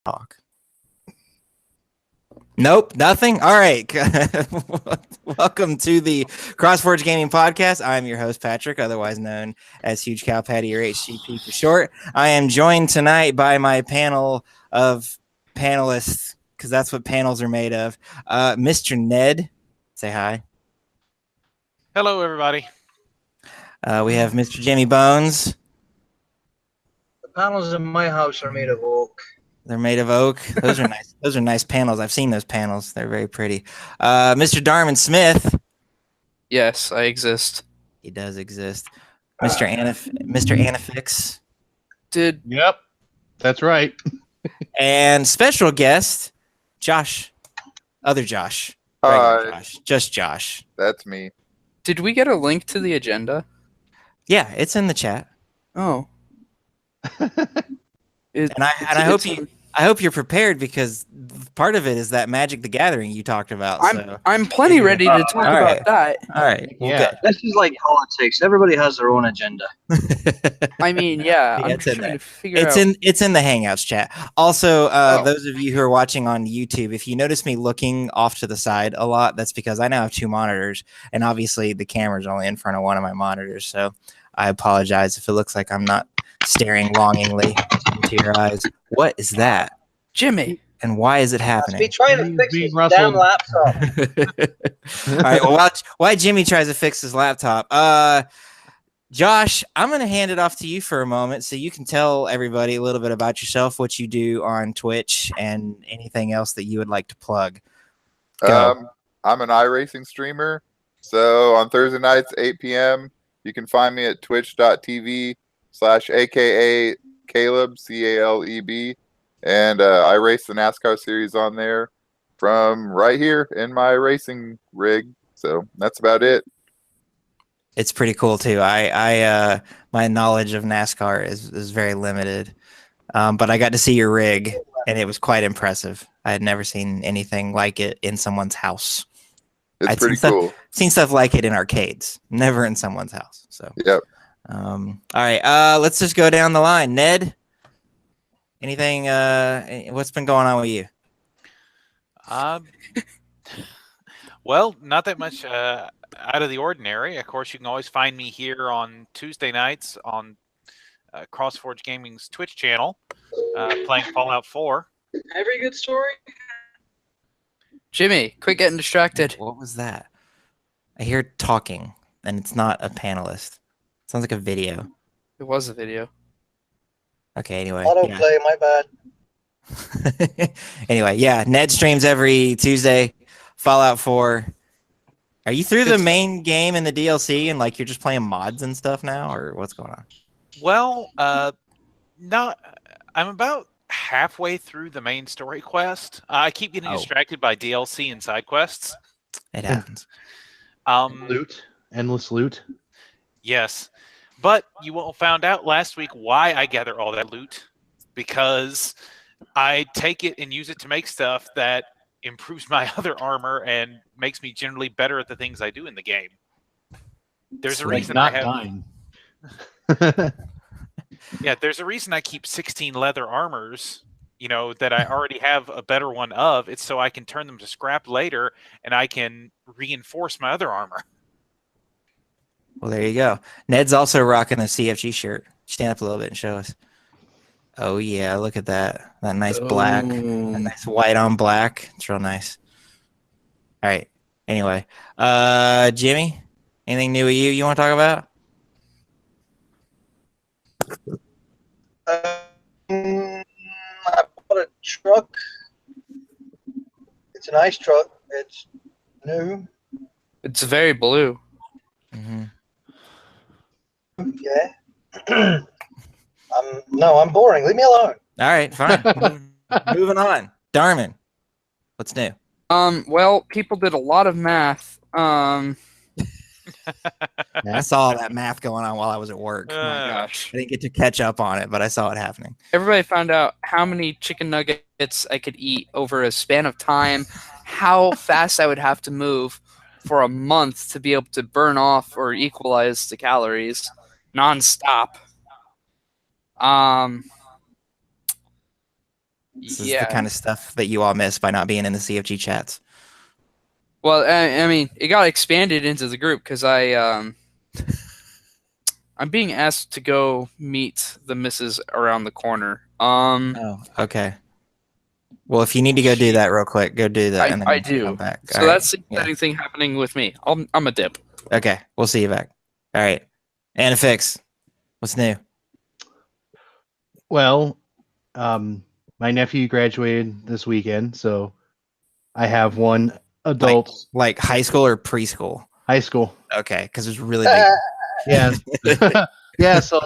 talk. Nope, nothing. All right. Welcome to the CrossForge Gaming Podcast. I'm your host, Patrick, otherwise known as Huge Cow Patty or HCP for short. I am joined tonight by my panel of panelists, because that's what panels are made of. Mr. Ned, say hi. Hello, everybody. We have Mr. Jimmy Bones. The panels in my house are made of oak. They're made of oak. Those are nice. Those are nice panels. I've seen those panels. They're very pretty. Mr. Darman Smith. Yes, I exist. He does exist. Mr. Anifix. Yep, that's right. And special guest, Josh. Other Josh. Regular Josh. Just Josh. That's me. Did we get a link to the agenda? Yeah, it's in the chat. Oh. I hope you're prepared, because part of it is that Magic the Gathering you talked about. I'm plenty ready to talk about that. All right. Well, Yeah. good. This is like politics. Everybody has their own agenda. I mean, yeah, Yeah, I'm it's in trying there. to figure out. It's in the Hangouts chat. Also, those of you who are watching on YouTube, if you notice me looking off to the side a lot, that's because I now have two monitors, and obviously the camera's only in front of one of my monitors. So I apologize if it looks like I'm not staring longingly into your eyes. What is that? Jimmy. And why is it Must be happening? trying to fix Being this damn rustled. laptop. All right. Well, why Jimmy tries to fix his laptop. Josh, I'm going to hand it off to you for a moment so you can tell everybody a little bit about yourself, what you do on Twitch, and anything else that you would like to plug. Go. I'm an iRacing streamer. So on Thursday nights, 8 p.m., you can find me at twitch.tv/AKA Caleb, CALEB. And I race the NASCAR series on there from right here in my racing rig. So that's about it. It's pretty cool too. I my knowledge of NASCAR is very limited, but I got to see your rig, and it was quite impressive. I had never seen anything like it in someone's house. It's I'd pretty cool. Seen stuff like it in arcades, never in someone's house. So Yep. All right. Let's just go down the line. Ned, anything? What's been going on with you? Well, not that much out of the ordinary. Of course, you can always find me here on Tuesday nights on CrossForge Gaming's Twitch channel, playing Fallout 4. Every good story. Jimmy, quit getting distracted. What was that? I hear talking, and it's not a panelist. Sounds like a video. It was a video. Okay. Anyway. Autoplay, my bad. Anyway, yeah. Ned streams every Tuesday. Fallout 4. Are you through the main game and the DLC, and like you're just playing mods and stuff now, or what's going on? Well, not. I'm about halfway through the main story quest. I keep getting distracted by DLC and side quests. It happens. Loot, endless loot. Yes, but you all found out last week why I gather all that loot, because I take it and use it to make stuff that improves my other armor and makes me generally better at the things I do in the game. There's a reason I have. Dying. Yeah, there's a reason I keep 16 leather armors, that I already have a better one of. It's so I can turn them to scrap later, and I can reinforce my other armor. Well, there you go. Ned's also rocking a CFG shirt. Stand up a little bit and show us. Oh yeah, look at that. That nice black. That nice white on black. It's real nice. All right. Anyway, Jimmy, anything new with you want to talk about? I bought a truck. It's a nice truck. It's new. It's very blue. Mm-hmm. Yeah. I'm boring. Leave me alone. All right, fine. Moving on. Darman, what's new? Well, people did a lot of math. I saw that math going on while I was at work. Oh my gosh. I didn't get to catch up on it, but I saw it happening. Everybody found out how many chicken nuggets I could eat over a span of time, how fast I would have to move for a month to be able to burn off or equalize the calories nonstop. This is the kind of stuff that you all miss by not being in the CFG chats. Well, I mean, it got expanded into the group because I'm being asked to go meet the missus around the corner. Oh, okay. Well, if you need to go do that real quick, go do that. And then I do. come back. So All that's the right. exciting thing happening with me. I'm a dip. Okay, we'll see you back. All right. Anafix, what's new? Well, my nephew graduated this weekend, so I have one adult. Like high school or preschool? High school. Okay, because it's really big. Yeah. Yeah, so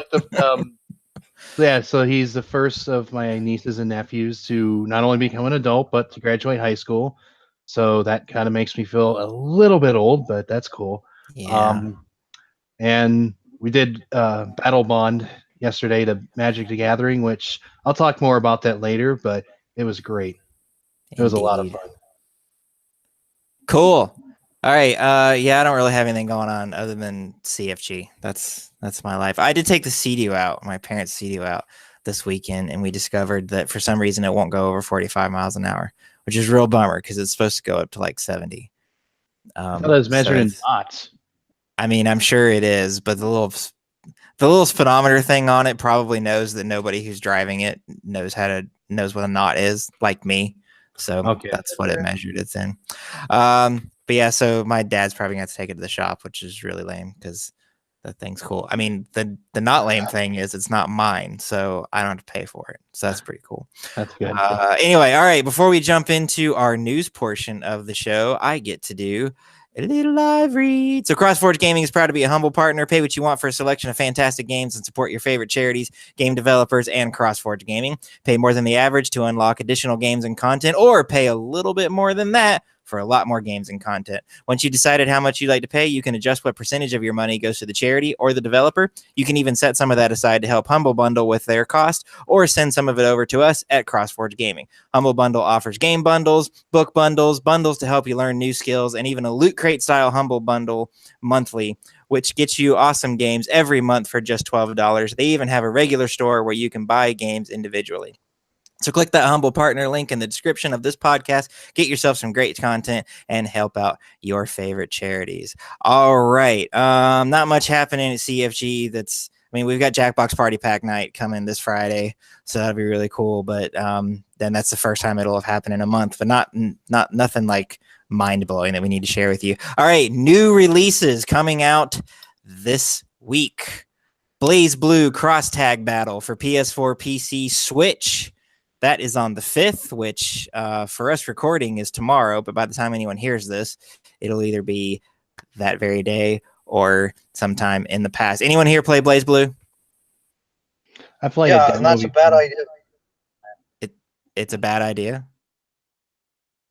like so he's the first of my nieces and nephews to not only become an adult, but to graduate high school. So that kind of makes me feel a little bit old, but that's cool. Yeah. And we did Battle Bond yesterday to Magic the Gathering, which I'll talk more about that later, but it was great. It was a lot of Indeed. fun. Cool. All right. Yeah, I don't really have anything going on other than CFG. That's my life. I did take the CDU out, my parents' CDU out this weekend, and we discovered that for some reason it won't go over 45 miles an hour, which is a real bummer because it's supposed to go up to like 70. I thought it was measured in knots. I mean, I'm sure it is, but the little speedometer thing on it probably knows that nobody who's driving it knows what a knot is, like me. So that's what it measured it's in. But yeah, so my dad's probably gonna have to take it to the shop, which is really lame because that thing's cool. I mean, the not lame thing is it's not mine, so I don't have to pay for it. So that's pretty cool. That's good. Anyway, all right. Before we jump into our news portion of the show, I get to do a little live read. So CrossForge Gaming is proud to be a humble partner. Pay what you want for a selection of fantastic games and support your favorite charities, game developers, and CrossForge Gaming. Pay more than the average to unlock additional games and content, or pay a little bit more than that for a lot more games and content. Once you decided how much you'd like to pay, you can adjust what percentage of your money goes to the charity or the developer. You can even set some of that aside to help Humble Bundle with their cost, or send some of it over to us at CrossForge Gaming. Humble Bundle offers game bundles, book bundles, bundles to help you learn new skills, and even a Loot Crate style Humble Bundle monthly, which gets you awesome games every month for just $12. They even have a regular store where you can buy games individually. So click that Humble Partner link in the description of this podcast, get yourself some great content, and help out your favorite charities. All right. Not much happening at CFG. We've got Jackbox Party Pack Night coming this Friday, so that'll be really cool. But then that's the first time it'll have happened in a month, but nothing like mind-blowing that we need to share with you. All right. New releases coming out this week. Blaze Blue Cross Tag Battle for PS4, PC, Switch. That is on the 5th, which for us recording is tomorrow. But by the time anyone hears this, it'll either be that very day or sometime in the past. Anyone here play Blaze Blue? I played it. Yeah, and that's a bad idea. It's a bad idea?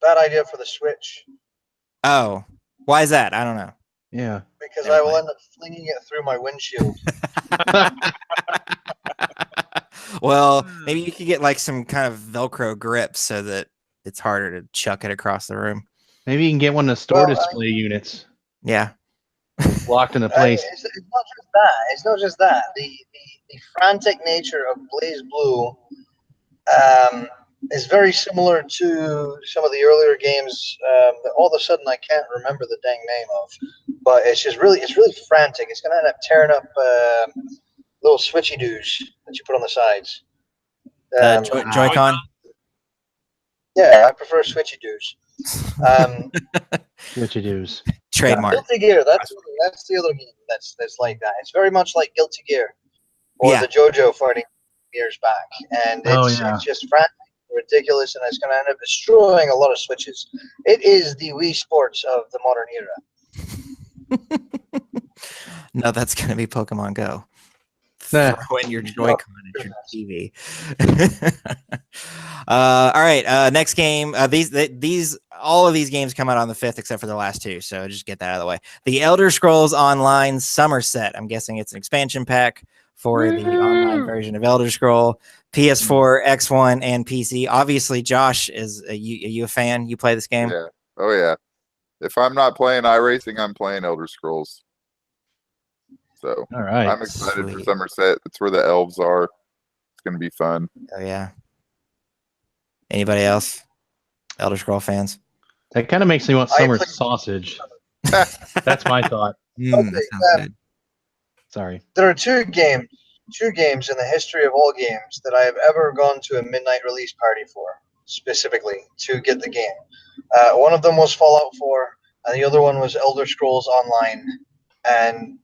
Bad idea for the Switch. Oh, why is that? I don't know. Yeah. Because I will end up flinging it through my windshield. Well, maybe you could get like some kind of Velcro grip so that it's harder to chuck it across the room. Maybe you can get one of the store display units. Yeah. Locked in a place. It's not just that. It's not just that. The frantic nature of Blaze Blue is very similar to some of the earlier games that all of a sudden I can't remember the dang name of. But it's really frantic. It's going to end up tearing up little switchy doos that you put on the sides. Joy-Con? Yeah, I prefer switchy doos. Switchy doos. Trademark. Guilty Gear. That's the other game that's like that. It's very much like Guilty Gear or the JoJo fighting years back, and it's just frantic, ridiculous, and it's going to end up destroying a lot of Switches. It is the Wii Sports of the modern era. No, that's going to be Pokemon Go. Throw in your Joy-Con at your TV. All right, next game. All of these games come out on the 5th except for the last two, so just get that out of the way. The Elder Scrolls Online Somerset. I'm guessing it's an expansion pack for the online version of Elder Scroll, PS4, X1, and PC. Obviously, Josh, are you a fan? You play this game? Yeah. Oh, yeah. If I'm not playing iRacing, I'm playing Elder Scrolls. So all right. I'm excited for Somerset. That's where the elves are. It's going to be fun. Oh, yeah. Anybody else? Elder Scroll fans? That kind of makes me want summer sausage. That's my thought. That sounds good. Sorry. There are two games in the history of all games that I have ever gone to a midnight release party for, specifically to get the game. One of them was Fallout 4, and the other one was Elder Scrolls Online. And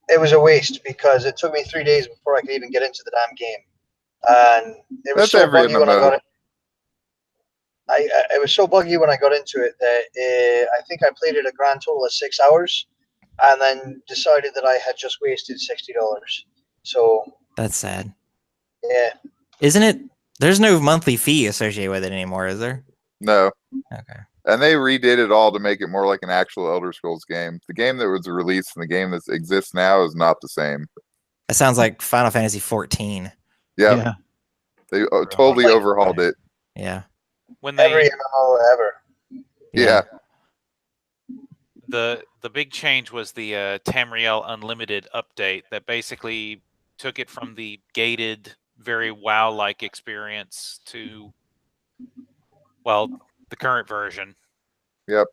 it was a waste because it took me 3 days before I could even get into the damn game. And it was so buggy when I got it. It was so buggy when I got into it that I think I played it a grand total of 6 hours, and then decided that I had just wasted $60. So that's sad. Yeah, isn't it? There's no monthly fee associated with it anymore, is there? No. Okay. And they redid it all to make it more like an actual Elder Scrolls game. The game that was released and the game that exists now is not the same. That sounds like Final Fantasy 14. Yep. Yeah. They totally overhauled it. Yeah. When they every MMO ever. Yeah. The big change was the Tamriel Unlimited update that basically took it from the gated, very WoW-like experience to, well, the current version. Yep.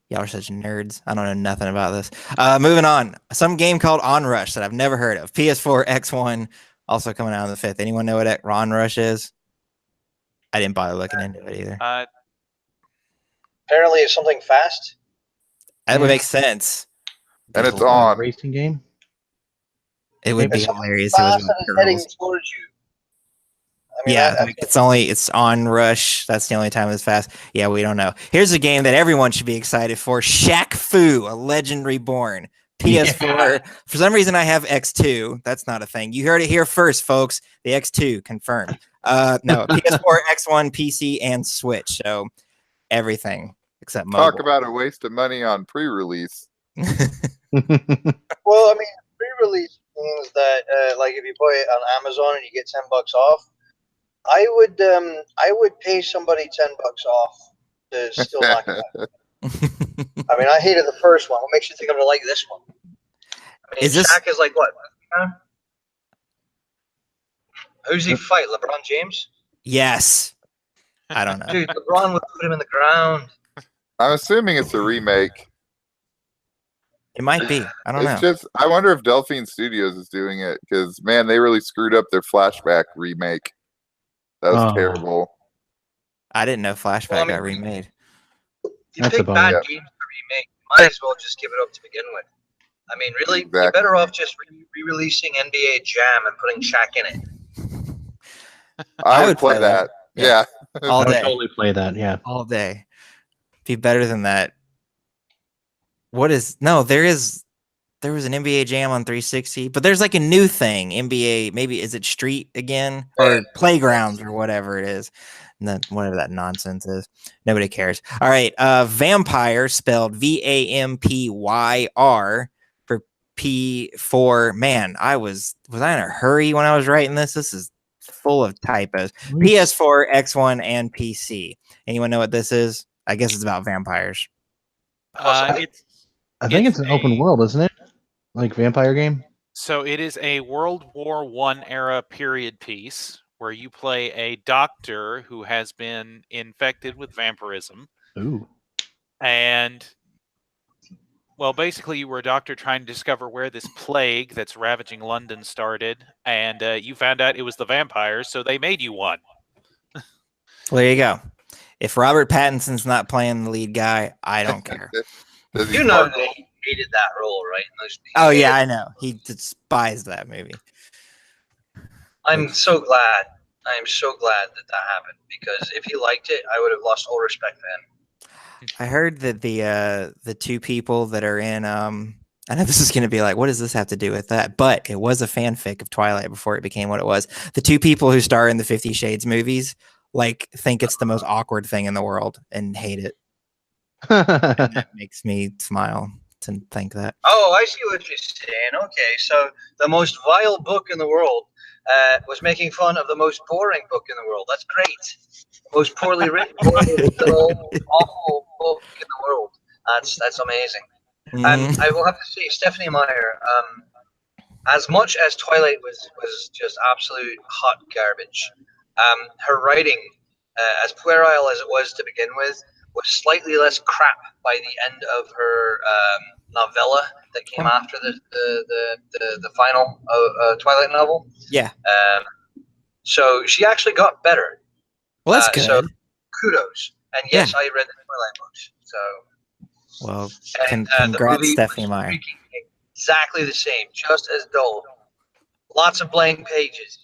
Y'all are such nerds. I don't know nothing about this. Moving on. Some game called Onrush that I've never heard of. PS4, X1, also coming out on the 5th. Anyone know what Onrush is? I didn't bother looking into it either. Apparently it's something fast. That would make sense. And it's on. Racing game? It would be hilarious. Fast and heading towards you. I mean, yeah, it's on Rush. That's the only time it's fast. Yeah, we don't know. Here's a game that everyone should be excited for: Shaq Fu, A Legend Reborn. PS4. Yeah. For some reason, I have X2. That's not a thing. You heard it here first, folks. The X2 confirmed. No, PS4, X1, PC, and Switch. So everything except mobile. Talk about a waste of money on pre-release. Well, I mean, pre-release means that, like, if you buy it on Amazon and you get $10 off, I would pay somebody $10 off to still knock it out. I mean, I hated the first one. What makes you think I'm gonna like this one? I mean, Shaq is like what? Who's he fight? LeBron James? Yes. I don't know. Dude, LeBron would put him in the ground. I'm assuming it's a remake. It might be. I don't know. Just, I wonder if Delphine Studios is doing it because, man, they really screwed up their Flashback remake. That was terrible. I didn't know Flashback got remade. You pick bad games to remake, might as well just give it up to begin with. I mean, really, you're better off just re-releasing NBA Jam and putting Shaq in it. I would play that. Yeah. All day. I would totally play that, yeah. All day. Be better than that. There was an NBA Jam on 360, but there's like a new thing. NBA, maybe is it Street again or Playgrounds or whatever it is. Whatever that nonsense is. Nobody cares. All right. Vampire spelled VAMPYR for P4. Man, was I in a hurry when I was writing this? This is full of typos. PS4, X1, and PC. Anyone know what this is? I guess it's about vampires. I think it's an open world, isn't it? Like vampire game? So it is a World War I era period piece where you play a doctor who has been infected with vampirism. Ooh. And, well, basically you were a doctor trying to discover where this plague that's ravaging London started, and you found out it was the vampires, so they made you one. Well, there you go. If Robert Pattinson's not playing the lead guy, I don't care. You know that he hated that role, right? Oh, yeah, I know. He despised that movie. I'm so glad that happened, because if he liked it, I would have lost all respect for him. I heard that the two people that are in I know this is going to be like, what does this have to do with that? But it was a fanfic of Twilight before it became what it was. The two people who star in the 50 Shades movies think it's the most awkward thing in the world and hate it. And that makes me smile to think that. Oh, I see what you're saying. Okay, so the most vile book in the world was making fun of the most boring book in the world. That's great. The most poorly written, awful book in the world. That's amazing. And I will have to say, Stephanie Meyer, as much as Twilight was just absolute hot garbage, her writing, as puerile as it was to begin with, was slightly less crap by the end of her novella that came after the final Twilight novel. Yeah. So she actually got better. Well, that's good. So kudos. And yes, I read the Twilight books. So. Well, the congrats, movie Stephanie was Meyer. exactly the same, just as dull. Lots of blank pages.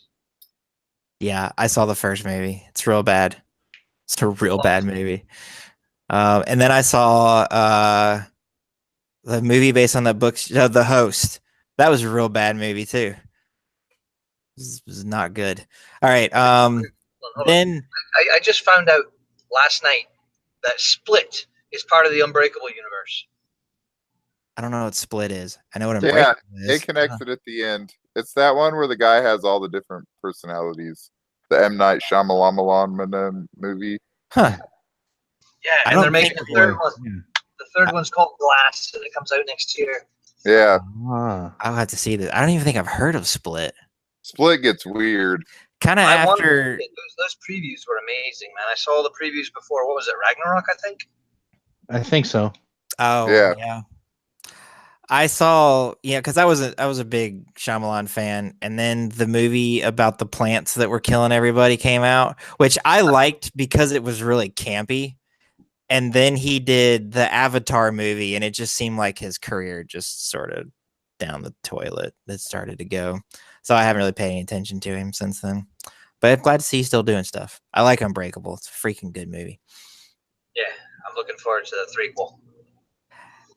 Yeah, I saw the first movie. It's real bad. It's a real bad movie. And then I saw the movie based on that book, The Host. That was a real bad movie too. This was not good. All right. Then I just found out last night that Split is part of the Unbreakable universe. I don't know what Split is. I know what Unbreakable is. It connects it at the end. It's that one where the guy has all the different personalities. The M. Night Shyamalan movie. Huh. Yeah, and they're making the third one. Yeah. The third one's called Glass, and it comes out next year. Yeah. I'll have to see this. I don't even think I've heard of Split. Split gets weird. Kind of after those previews were amazing, man. I saw the previews before. What was it, Ragnarok? I think so. Oh yeah. I saw because I was a big Shyamalan fan, and then the movie about the plants that were killing everybody came out, which I liked because it was really campy. And then he did the Avatar movie, and it just seemed like his career just sort of down the toilet. It started to go. So I haven't really paid any attention to him since then. But I'm glad to see he's still doing stuff. I like Unbreakable. It's a freaking good movie. Yeah, I'm looking forward to the threequel.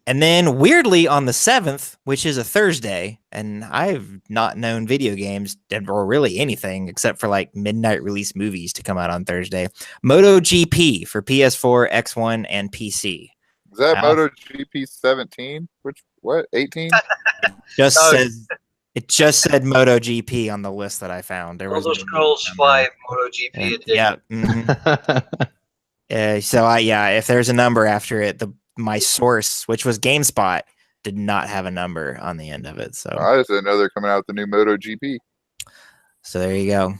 And then weirdly on the 7th, which is a Thursday, and I've not known video games or really anything except for like midnight release movies to come out on Thursday. MotoGP for PS4, X1, and PC. Is that MotoGP 17? What? 18? It just said MotoGP on the list that I found. There was Scrolls 5 MotoGP edition. Yeah. Mm-hmm. So if there's a number after it, my source, which was GameSpot, did not have a number on the end of it. So I just didn't know they're coming out with the new MotoGP. So there you go.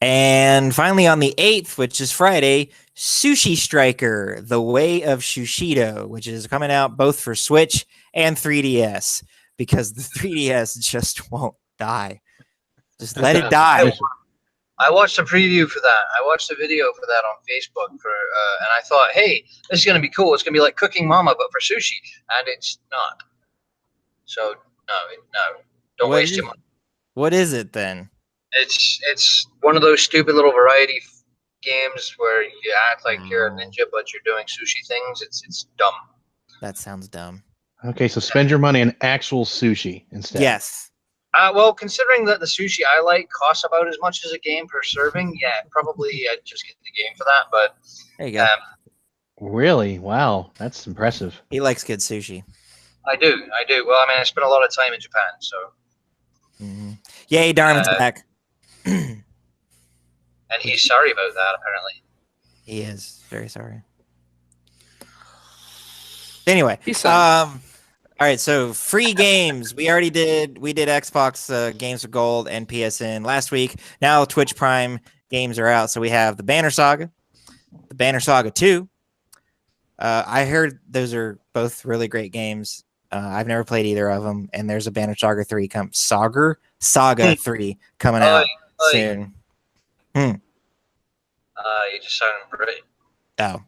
And finally on the 8th, which is Friday, Sushi Striker, The Way of Shushido, which is coming out both for Switch and 3DS, because the 3DS just won't die. Just let it die. I watched a preview for that. I watched a video for that on Facebook and I thought, hey, this is going to be cool. It's going to be like Cooking Mama, but for sushi. And it's not. So, no. Don't waste your money. What is it then? It's one of those stupid little variety games where you act like you're a ninja, but you're doing sushi things. It's dumb. That sounds dumb. Okay, so spend your money on actual sushi instead. Yes. Well, considering that the sushi I like costs about as much as a game per serving, probably I'd just get the game for that. But there you go. Really? Wow, that's impressive. He likes good sushi. I do. Well, I mean, I spent a lot of time in Japan, so. Mm-hmm. Yay, Darman's back. And he's sorry about that, apparently. He is very sorry. Anyway, all right, so free games. We did Xbox Games with Gold and PSN last week. Now Twitch Prime games are out. So we have the Banner Saga, the Banner Saga 2. I heard those are both really great games. I've never played either of them. And there's a Banner Saga 3 Saga 3 coming out soon. You just sounded great. Oh.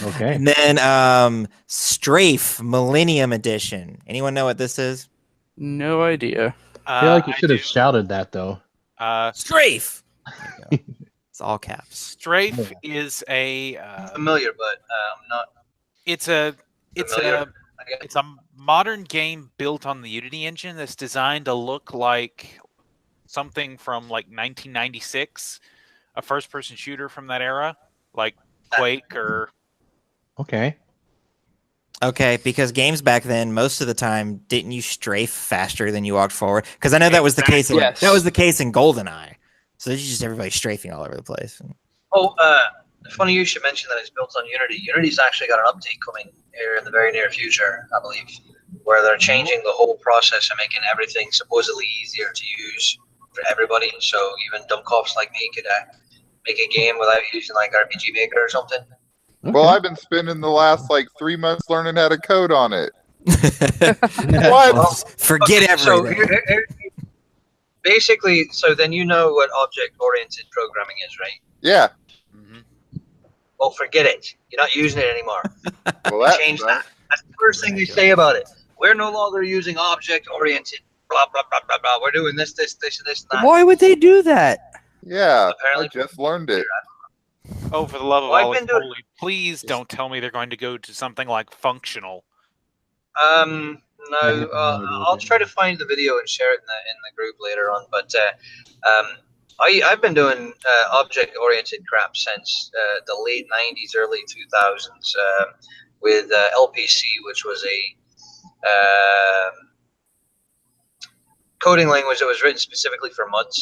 Okay. And then Strafe Millennium Edition. Anyone know what this is? No idea. I feel like you should have shouted that though. Strafe. It's all caps. Strafe is a familiar, but not. It's a modern game built on the Unity engine that's designed to look like something from like 1996, a first-person shooter from that era, like Quake or. Okay, because games back then, most of the time, didn't you strafe faster than you walked forward? Because I know that was the case. That was the case in GoldenEye. So it's just everybody strafing all over the place. Oh, funny you should mention that it's built on Unity. Unity's actually got an update coming here in the very near future, I believe, where they're changing the whole process and making everything supposedly easier to use. for everybody. So even dumb cops like me could make a game without using like RPG Maker or something. Well, I've been spending the last like 3 months learning how to code on it. What? Forget everything. So basically, so then you know what object-oriented programming is, right? Yeah. Well, forget it. You're not using it anymore. Well, Change that. That's the first thing they say about it. We're no longer using object-oriented. Blah blah blah blah blah. We're doing this, and that. Why would they do that? Yeah. Apparently, I just learned it. Oh, for the love of Well, all that's holy, please don't tell me they're going to go to something like functional. No. I'll try to find the video and share it in the group later on. But I've been doing object-oriented crap since the late '90s, early 2000s with LPC, which was a coding language that was written specifically for MUDs.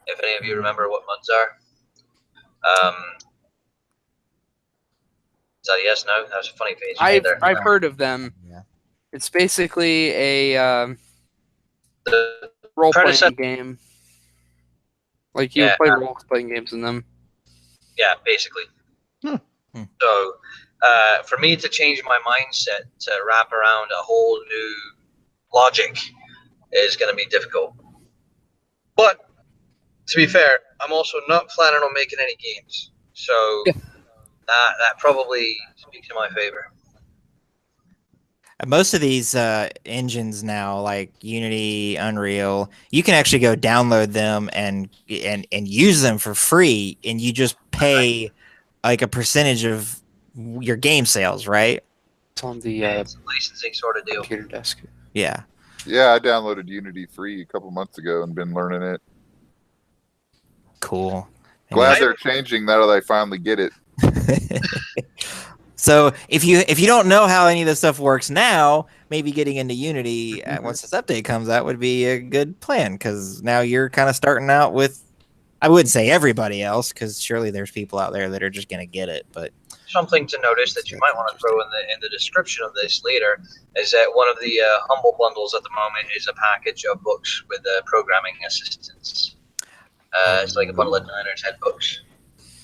If any of you remember what MUDs are. Is that a yes? No? That was a funny face. I've heard of them. Yeah. It's basically a The role-playing game. Like you play role-playing games in them. Yeah, basically. So, for me to change my mindset to wrap around a whole new logic is going to be difficult. But to be fair, I'm also not planning on making any games, so that probably speaks in my favor. Most of these engines now, like Unity, Unreal, you can actually go download them and use them for free, and you just pay like a percentage of your game sales, right? It's on the It's a licensing sort of deal. computer desk. Yeah. Yeah, I downloaded Unity free a couple months ago and been learning it. Cool. Glad they're changing now that I finally get it. So if you don't know how any of this stuff works now, maybe getting into Unity once this update comes out would be a good plan, because now you're kind of starting out with, I wouldn't say everybody else, because surely there's people out there that are just going to get it, but something to notice that you might want to throw in the description of this later is that one of the Humble bundles at the moment is a package of books with programming assistance. It's like a bundle of 9 or 10 books.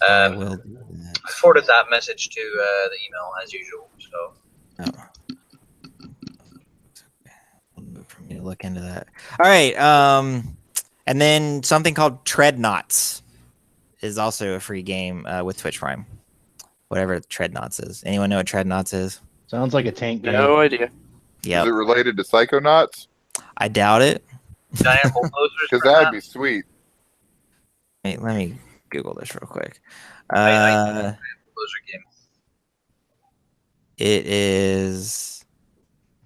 I will do that. I forwarded that message to the email as usual. So. For me to look into that. All right. And then something called Treadnoughts is also a free game with Twitch Prime. Whatever Treadnoughts is. Anyone know what Treadnoughts is? Sounds like a tank game. No idea. Yeah. Is it related to Psychonauts? I doubt it. Giant bulldozers. Because that'd be sweet. Wait, let me Google this real quick. Bulldozer game.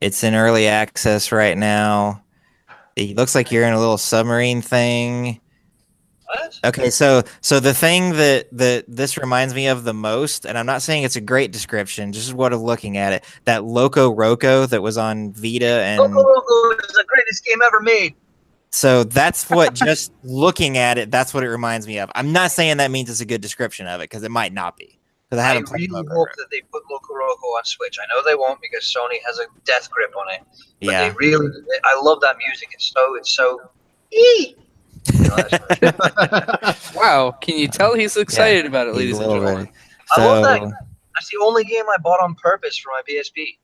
It's in early access right now. It looks like you're in a little submarine thing. What? Okay, so the thing that this reminds me of the most, and I'm not saying it's a great description, just what I'm looking at it, that Loco Roco that was on Vita, and Loco Roco is the greatest game ever made. so that's what, just looking at it, that's what it reminds me of. I'm not saying that means it's a good description of it, because it might not be. Because I haven't played really Loco hope Roco. that they put Loco Roco on Switch. I know they won't because Sony has a death grip on it. But Yeah. they really, I love that music. It's so. You know, that's Wow, can you tell he's excited about it, He's ladies a and little gentlemen? bit. I love that. So, That's the only game I bought on purpose for my PSP.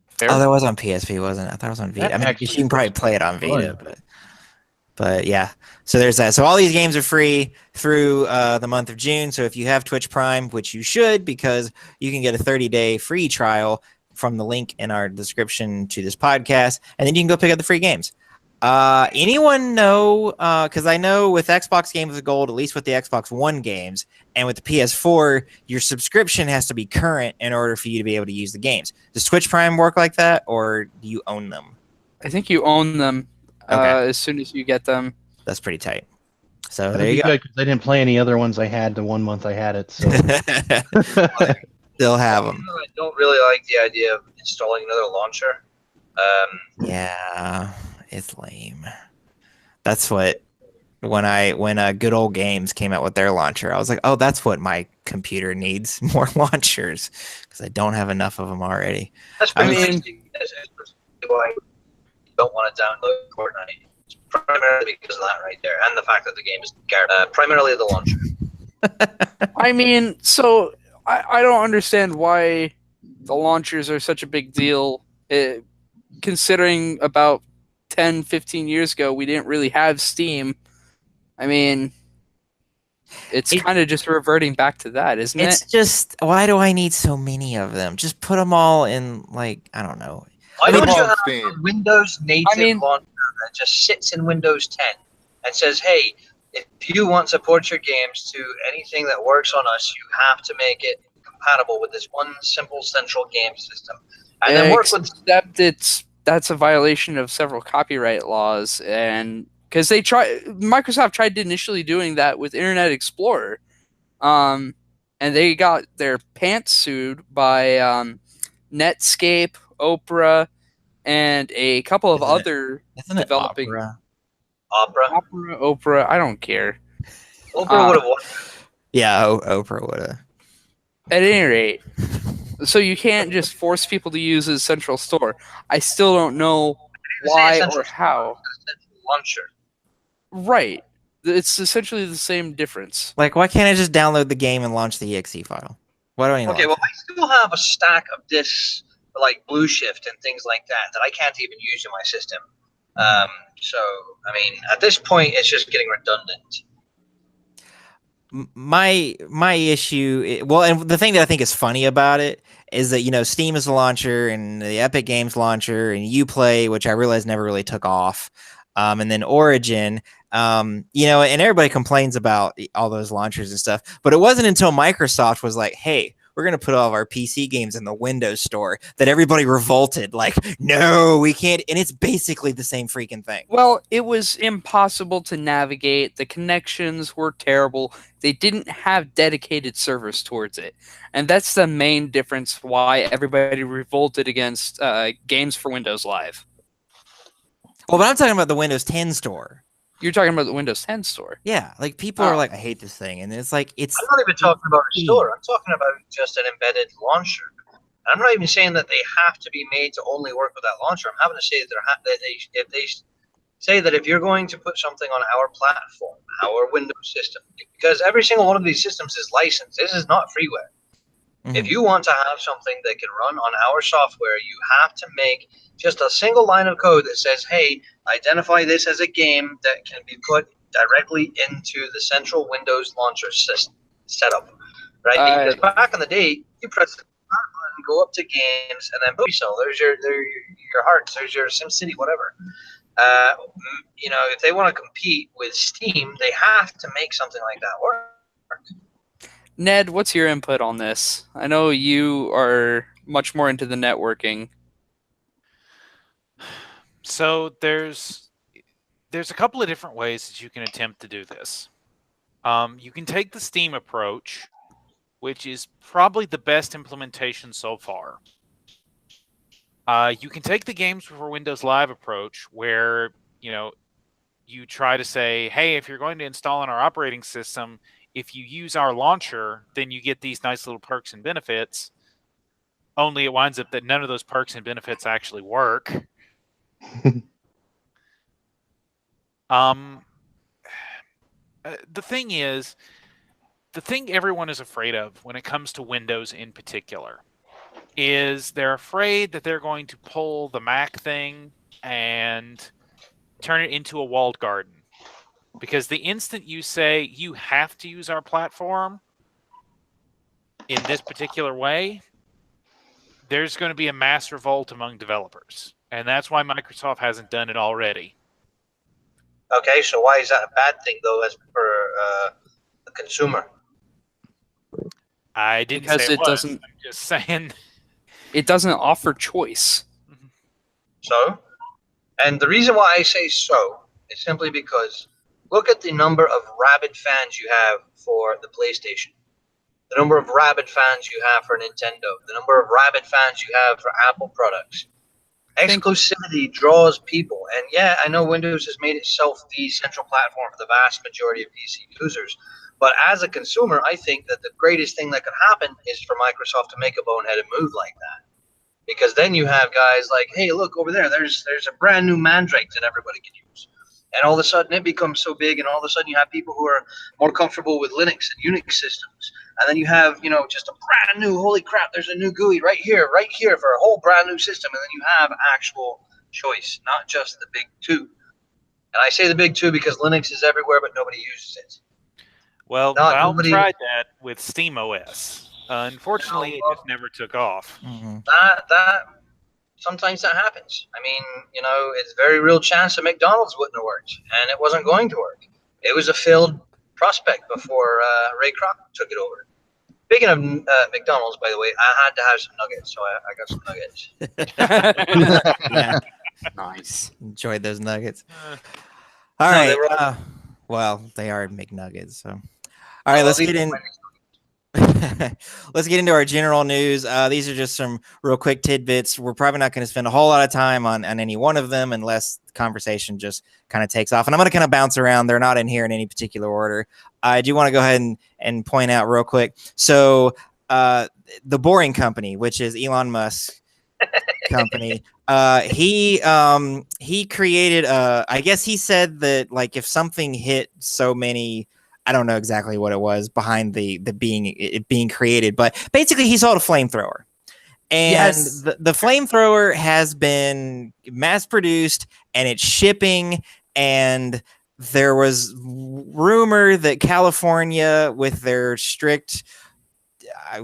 Fair. oh, that was on PSP, wasn't it? I thought it was on Vita. That I mean, actually you can probably looks play it on Vita, fun. but yeah. So there's that. So all these games are free through the month of June. So if you have Twitch Prime, which you should, because you can get a 30-day free trial from the link in our description to this podcast, and then you can go pick up the free games. Anyone know? Because I know with Xbox Games with Gold, at least with the Xbox One games, and with the PS4, your subscription has to be current in order for you to be able to use the games. Does Twitch Prime work like that, or do you own them? I think you own them Okay. as soon as you get them. That's pretty tight. So That'd there be you go. good, 'cause I didn't play any other ones I had the 1 month I had it. So Still have them. I don't really like the idea of installing another launcher. Yeah, it's lame. That's what when Good Old Games came out with their launcher, I was like, oh, that's what my computer needs, more launchers, because I don't have enough of them already. That's I pretty mean- interesting. That's why I don't want to download Fortnite. It's primarily because of that right there, and the fact that the game is primarily the launcher. I mean, so I don't understand why the launchers are such a big deal, considering about 10, 15 years ago, we didn't really have Steam. I mean, it's kind of just reverting back to that, isn't it? It's just, why do I need so many of them? Just put them all in, like, I don't know. Why don't you have a Windows native launcher that just sits in Windows 10 and says, hey, if you want to support your games to anything that works on us, you have to make it compatible with this one simple central game system. And then work with... Except that's a violation of several copyright laws, and because Microsoft tried initially doing that with Internet Explorer, and they got their pants sued by Netscape, Opera, and a couple of other developing. Opera. I don't care. Opera would have won. Yeah, Oprah would have. At any rate, so you can't just force people to use a central store. I still don't know why or how. Launcher. Right. It's essentially the same difference. Like, why can't I just download the game and launch the exe file? Why do I need Okay, well, I still have a stack of disks like Blue Shift and things like that I can't even use in my system. So, I mean, at this point, it's just getting redundant. My issue, well, and the thing that I think is funny about it is that, you know, Steam is the launcher and the Epic Games launcher and Uplay, which I realized never really took off, and then Origin, you know, and everybody complains about all those launchers and stuff, but it wasn't until Microsoft was like, hey, we're going to put all of our PC games in the Windows Store that everybody revolted. Like, no, we can't. And it's basically the same freaking thing. Well, it was impossible to navigate. The connections were terrible. They didn't have dedicated servers towards it. And that's the main difference why everybody revolted against games for Windows Live. Well, but I'm talking about the Windows 10 store. You're talking about the Windows 10 store. Yeah, like people are like, I hate this thing, and it's like I'm not even talking about a store. I'm talking about just an embedded launcher. I'm not even saying that they have to be made to only work with that launcher. I'm having to say that if they say that if you're going to put something on our platform, our Windows system, because every single one of these systems is licensed. This is not freeware. Mm-hmm. If you want to have something that can run on our software, you have to make just a single line of code that says, hey, identify this as a game that can be put directly into the central Windows launcher system setup, right? Because back in the day, you press the button, go up to games, and then boom, so there's your Hearts, there's your SimCity, whatever. You know, if they want to compete with Steam, they have to make something like that work. Ned, what's your input on this? I know you are much more into the networking. So there's a couple of different ways that you can attempt to do this. You can take the Steam approach, which is probably the best implementation so far. You can take the Games for Windows Live approach, where you try to say, hey, if you're going to install on our operating system, if you use our launcher, then you get these nice little perks and benefits. Only it winds up that none of those perks and benefits actually work. The thing everyone is afraid of when it comes to Windows in particular is they're afraid that they're going to pull the Mac thing and turn it into a walled garden. Because the instant you say you have to use our platform in this particular way, there's going to be a mass revolt among developers. And that's why Microsoft hasn't done it already. Okay, so why is that a bad thing, though, as for the consumer? I didn't because say it doesn't. I'm just saying it doesn't offer choice. So, and the reason why I say so is simply because look at the number of rabid fans you have for the PlayStation, the number of rabid fans you have for Nintendo, the number of rabid fans you have for Apple products. Exclusivity draws people, and yeah, I know Windows has made itself the central platform for the vast majority of PC users, but as a consumer, I think that the greatest thing that could happen is for Microsoft to make a boneheaded move like that, because then you have guys like, hey, look over there, there's a brand new Mandrake that everybody can use, And all of a sudden it becomes so big, and all of a sudden you have people who are more comfortable with Linux and Unix systems. And then you have, just a brand new, holy crap, there's a new GUI right here for a whole brand new system. And then you have actual choice, not just the big two. And I say the big two because Linux is everywhere, but nobody uses it. Well, Valve tried that with SteamOS. Unfortunately, it just never took off. Mm-hmm. That sometimes that happens. I mean, it's a very real chance that McDonald's wouldn't have worked, and it wasn't going to work. It was a failed prospect before Ray Kroc took it over. Speaking of McDonald's, by the way, I had to have some nuggets, so I got some nuggets. Yeah. Nice. Enjoyed those nuggets. All right. Well, they are McNuggets. So, all right, let's get in. Let's get into our general news. These are just some real quick tidbits. We're probably not going to spend a whole lot of time on any one of them unless the conversation just kind of takes off. And I'm going to kind of bounce around. They're not in here in any particular order. I do want to go ahead and point out real quick. So the Boring Company, which is Elon Musk's company, he created I guess he said that, like, if something hit so many, I don't know exactly what it was behind it being created, but basically he sold a flamethrower. And Yes. the flamethrower has been mass produced and it's shipping, and there was rumor that California, with their strict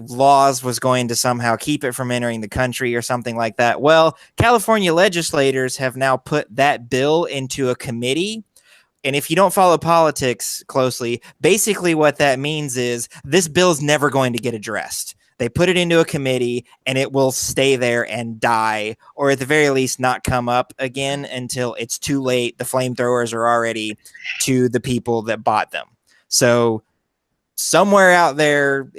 laws, was going to somehow keep it from entering the country or something like that. Well, California legislators have now put that bill into a committee. And if you don't follow politics closely, basically what that means is this bill's never going to get addressed. They put it into a committee and it will stay there and die, or at the very least not come up again until it's too late. The flamethrowers are already to the people that bought them. So somewhere out there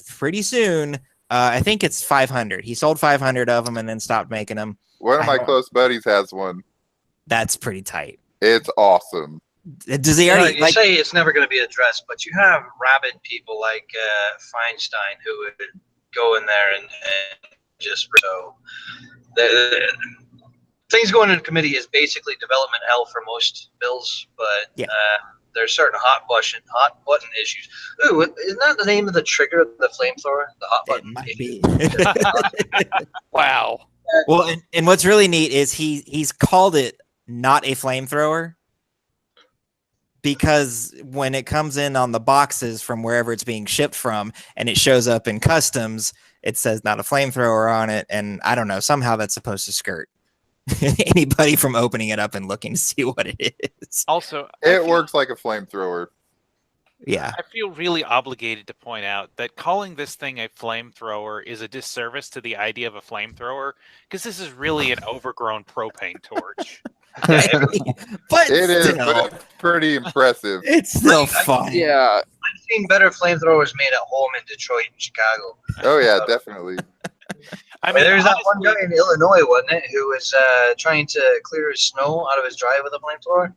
pretty soon, I think it's 500. He sold 500 of them and then stopped making them. One of my close buddies has one. That's pretty tight. It's awesome. Does he already? You say it's never going to be addressed, but you have rabid people like Feinstein who would go in there and just so things going into committee is basically development hell for most bills, but there's certain hot button issues. Ooh, isn't that the name of the trigger of the flamethrower? The hot button. It might be. Wow. Well, and what's really neat is he's called it not a flamethrower, because when it comes in on the boxes from wherever it's being shipped from and it shows up in customs, it says not a flamethrower on it. And I don't know, somehow that's supposed to skirt anybody from opening it up and looking to see what it is. Also, it works like a flamethrower. Yeah. I feel really obligated to point out that calling this thing a flamethrower is a disservice to the idea of a flamethrower, because this is really an overgrown propane torch. But It is, still, but it's pretty impressive. it's still fun. Yeah. I've seen better flamethrowers made at home in Detroit and Chicago. Oh yeah, definitely. I mean, There's that one guy in Illinois, wasn't it, who was trying to clear his snow out of his drive with a flamethrower?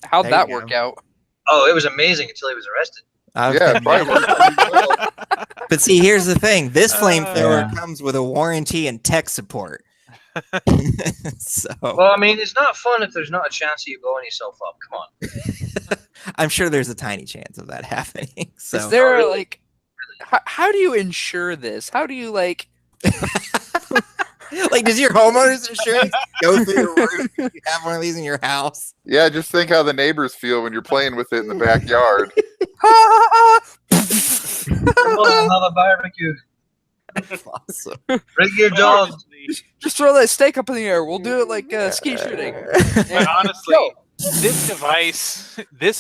How'd There that you work go. out? Oh, it was amazing until he was arrested. Yeah, probably. But see, here's the thing. This flamethrower comes with a warranty and tech support. So Well, I mean, it's not fun if there's not a chance of you blowing yourself up. Come on. I'm sure there's a tiny chance of that happening. So Is there like, how do you insure this? How do you like? like, does your homeowner's insurance go through your roof if you have one of these in your house? Yeah, just think how the neighbors feel when you're playing with it in the backyard. Have a barbecue. Awesome. Bring your dog. Just throw that steak up in the air. We'll do it like ski shooting. But honestly, this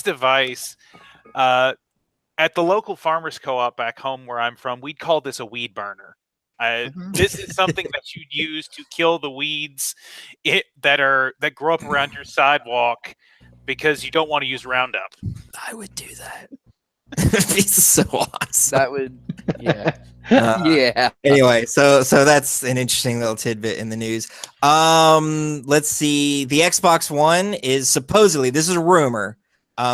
device, at the local farmers co-op back home where I'm from, we'd call this a weed burner. This is something that you'd use to kill the weeds that grow up around your sidewalk because you don't want to use Roundup. I would do that. It'd be so awesome. That would, yeah. Yeah. Anyway, so that's an interesting little tidbit in the news. Let's see. The Xbox One is supposedly, this is a rumor,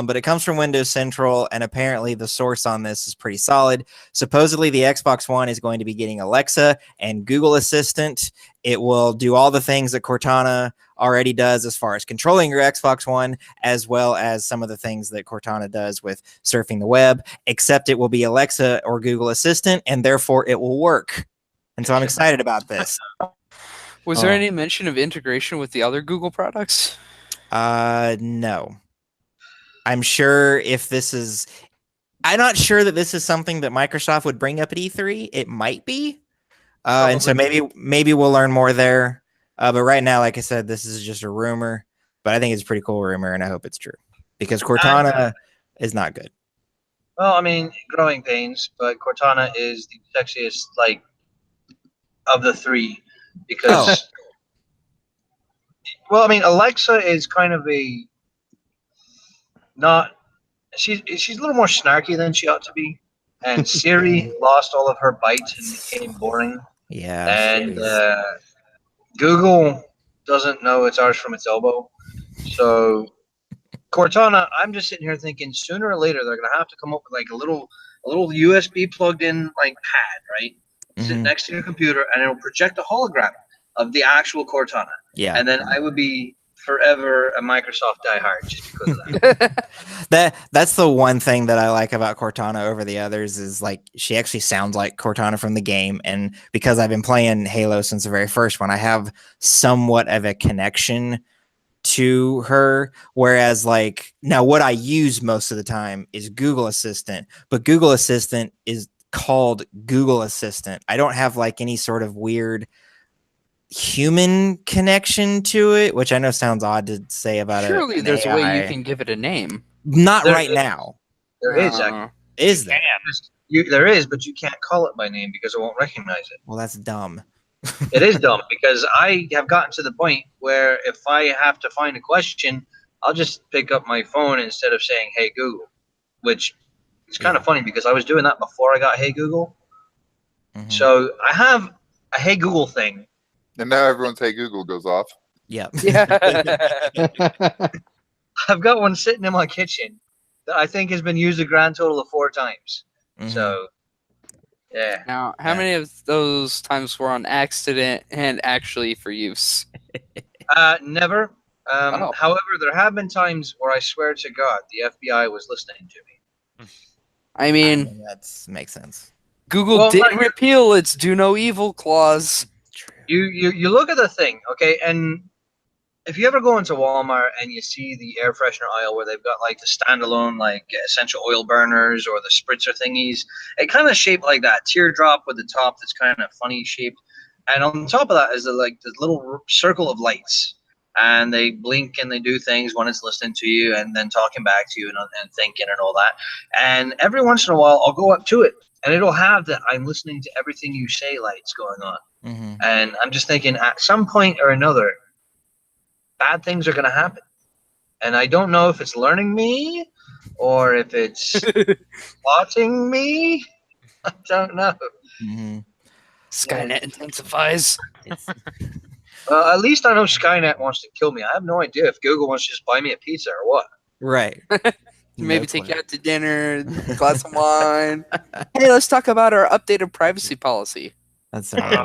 but it comes from Windows Central, and apparently the source on this is pretty solid. Supposedly, the Xbox One is going to be getting Alexa and Google Assistant. It will do all the things that Cortana already does as far as controlling your Xbox One, as well as some of the things that Cortana does with surfing the web, except it will be Alexa or Google Assistant, and therefore it will work. And so I'm excited about this. Was there any mention of integration with the other Google products? No. I'm sure if this is... I'm not sure that this is something that Microsoft would bring up at E3. It might be. And so maybe we'll learn more there. But right now, like I said, this is just a rumor. But I think it's a pretty cool rumor, and I hope it's true. Because Cortana is not good. Well, I mean, growing pains, but Cortana is the sexiest, like, of the three. Because, well, I mean, Alexa is kind of a not... She's a little more snarky than she ought to be. And Siri lost all of her bites and became boring. Yeah. And Google doesn't know its arse from its elbow. So Cortana, I'm just sitting here thinking sooner or later they're gonna have to come up with like a little USB plugged in like pad, right? Sit next to your computer and it'll project a hologram of the actual Cortana. Yeah. And then I would be forever a Microsoft diehard just because of that. That's the one thing that I like about Cortana over the others is like she actually sounds like Cortana from the game, and because I've been playing Halo since the very first one, I have somewhat of a connection to her. Whereas like now what I use most of the time is Google Assistant, but Google Assistant is called Google Assistant. I don't have like any sort of weird human connection to it, which I know sounds odd to say about it. Surely there's a way you can give it a name. Not right now. There is. Is there? There is, but you can't call it by name because it won't recognize it. Well, that's dumb. It is dumb because I have gotten to the point where if I have to find a question, I'll just pick up my phone instead of saying, "Hey Google," which is kind of funny because I was doing that before I got Hey Google. So I have a Hey Google thing. And now everyone's Hey Google goes off. Yep. I've got one sitting in my kitchen that I think has been used a grand total of 4 times. So, yeah. Now, how many of those times were on accident and actually for use? Never. However, there have been times where I swear to God, the FBI was listening to me. I mean that makes sense. Google did repeal its "Do No Evil" clause. You look at the thing, okay, and if you ever go into Walmart and you see the air freshener aisle where they've got like the standalone like essential oil burners or the spritzer thingies, it kind of shaped like that teardrop with the top that's kind of funny shaped, and on top of that is the little circle of lights, and they blink and they do things when it's listening to you and then talking back to you and thinking and all that. And every once in a while I'll go up to it and it'll have that I'm listening to everything you say lights going on. And I'm just thinking at some point or another, bad things are going to happen. And I don't know if it's learning me or if it's watching me. I don't know. Skynet intensifies. At least I know Skynet wants to kill me. I have no idea if Google wants to just buy me a pizza or what. Right. Maybe take you out to dinner, glass of wine. Hey, let's talk about our updated privacy policy. That's okay.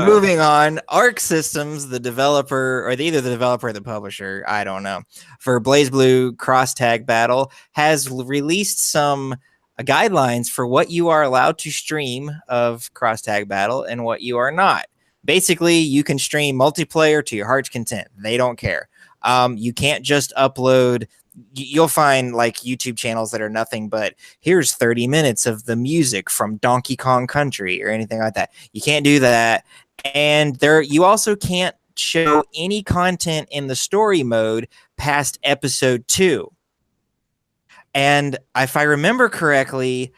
Moving on, Arc Systems, the developer, or either the developer or the publisher, I don't know, for BlazBlue Cross Tag Battle, has released some guidelines for what you are allowed to stream of Cross Tag Battle and what you are not. Basically, you can stream multiplayer to your heart's content. They don't care. You can't just upload. You'll find like YouTube channels that are nothing but here's 30 minutes of the music from Donkey Kong Country or anything like that. You can't do that. And you also can't show any content in the story mode past episode 2. And if I remember correctly,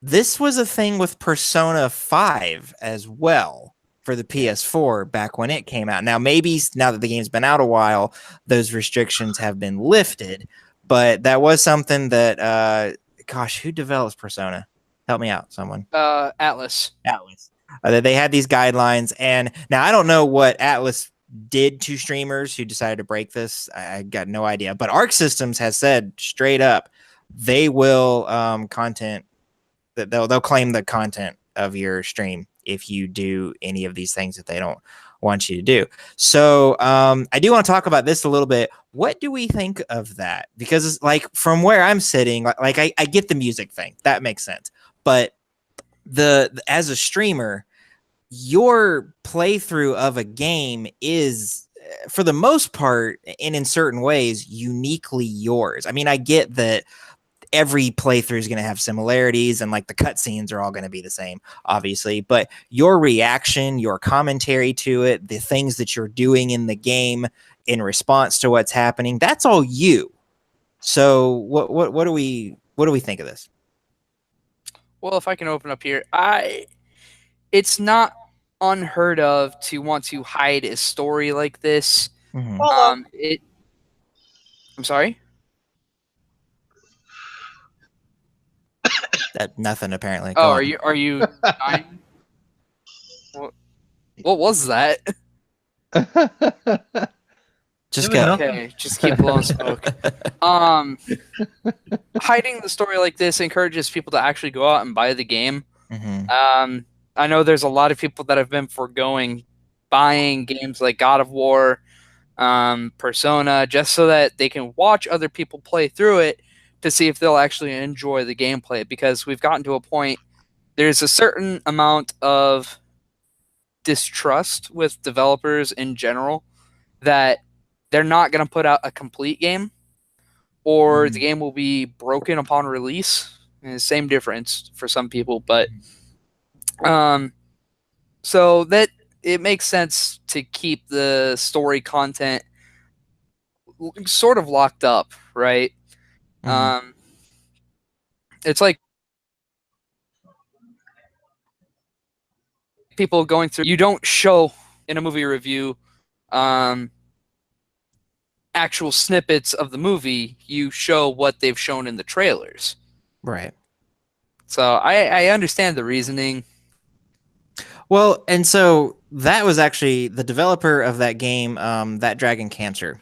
this was a thing with Persona 5 as well for the PS4 back when it came out. Now, maybe now that the game's been out a while, those restrictions have been lifted, but that was something that, gosh, who develops Persona? Help me out, someone. Atlas. They had these guidelines, and now I don't know what Atlas did to streamers who decided to break this. I got no idea. But Arc Systems has said straight up they will content that they'll claim the content of your stream if you do any of these things that they don't want you to do. So I do want to talk about this a little bit. What do we think of that? Because like from where I'm sitting, like I get the music thing. That makes sense. But as a streamer, your playthrough of a game is, for the most part, and in certain ways, uniquely yours. I mean, I get that every playthrough is going to have similarities and like the cutscenes are all going to be the same, obviously, but your reaction, your commentary to it, the things that you're doing in the game in response to what's happening, that's all you. So what do we think of this? Well, if I can open up here, it's not unheard of to want to hide a story like this. Mm-hmm. I'm sorry? That nothing apparently. Oh, are you dying? What was that? Just go. Okay, just keep blowing smoke. Hiding the story like this encourages people to actually go out and buy the game. Mm-hmm. I know there's a lot of people that have been foregoing buying games like God of War, Persona, just so that they can watch other people play through it to see if they'll actually enjoy the gameplay, because we've gotten to a point, there's a certain amount of distrust with developers in general that they're not going to put out a complete game, or the game will be broken upon release. And the same difference for some people, but so that it makes sense to keep the story content sort of locked up, right? It's like people going through, you don't show in a movie review actual snippets of the movie, you show what they've shown in the trailers. Right. So I understand the reasoning. Well, and so that was actually the developer of that game, That Dragon Cancer,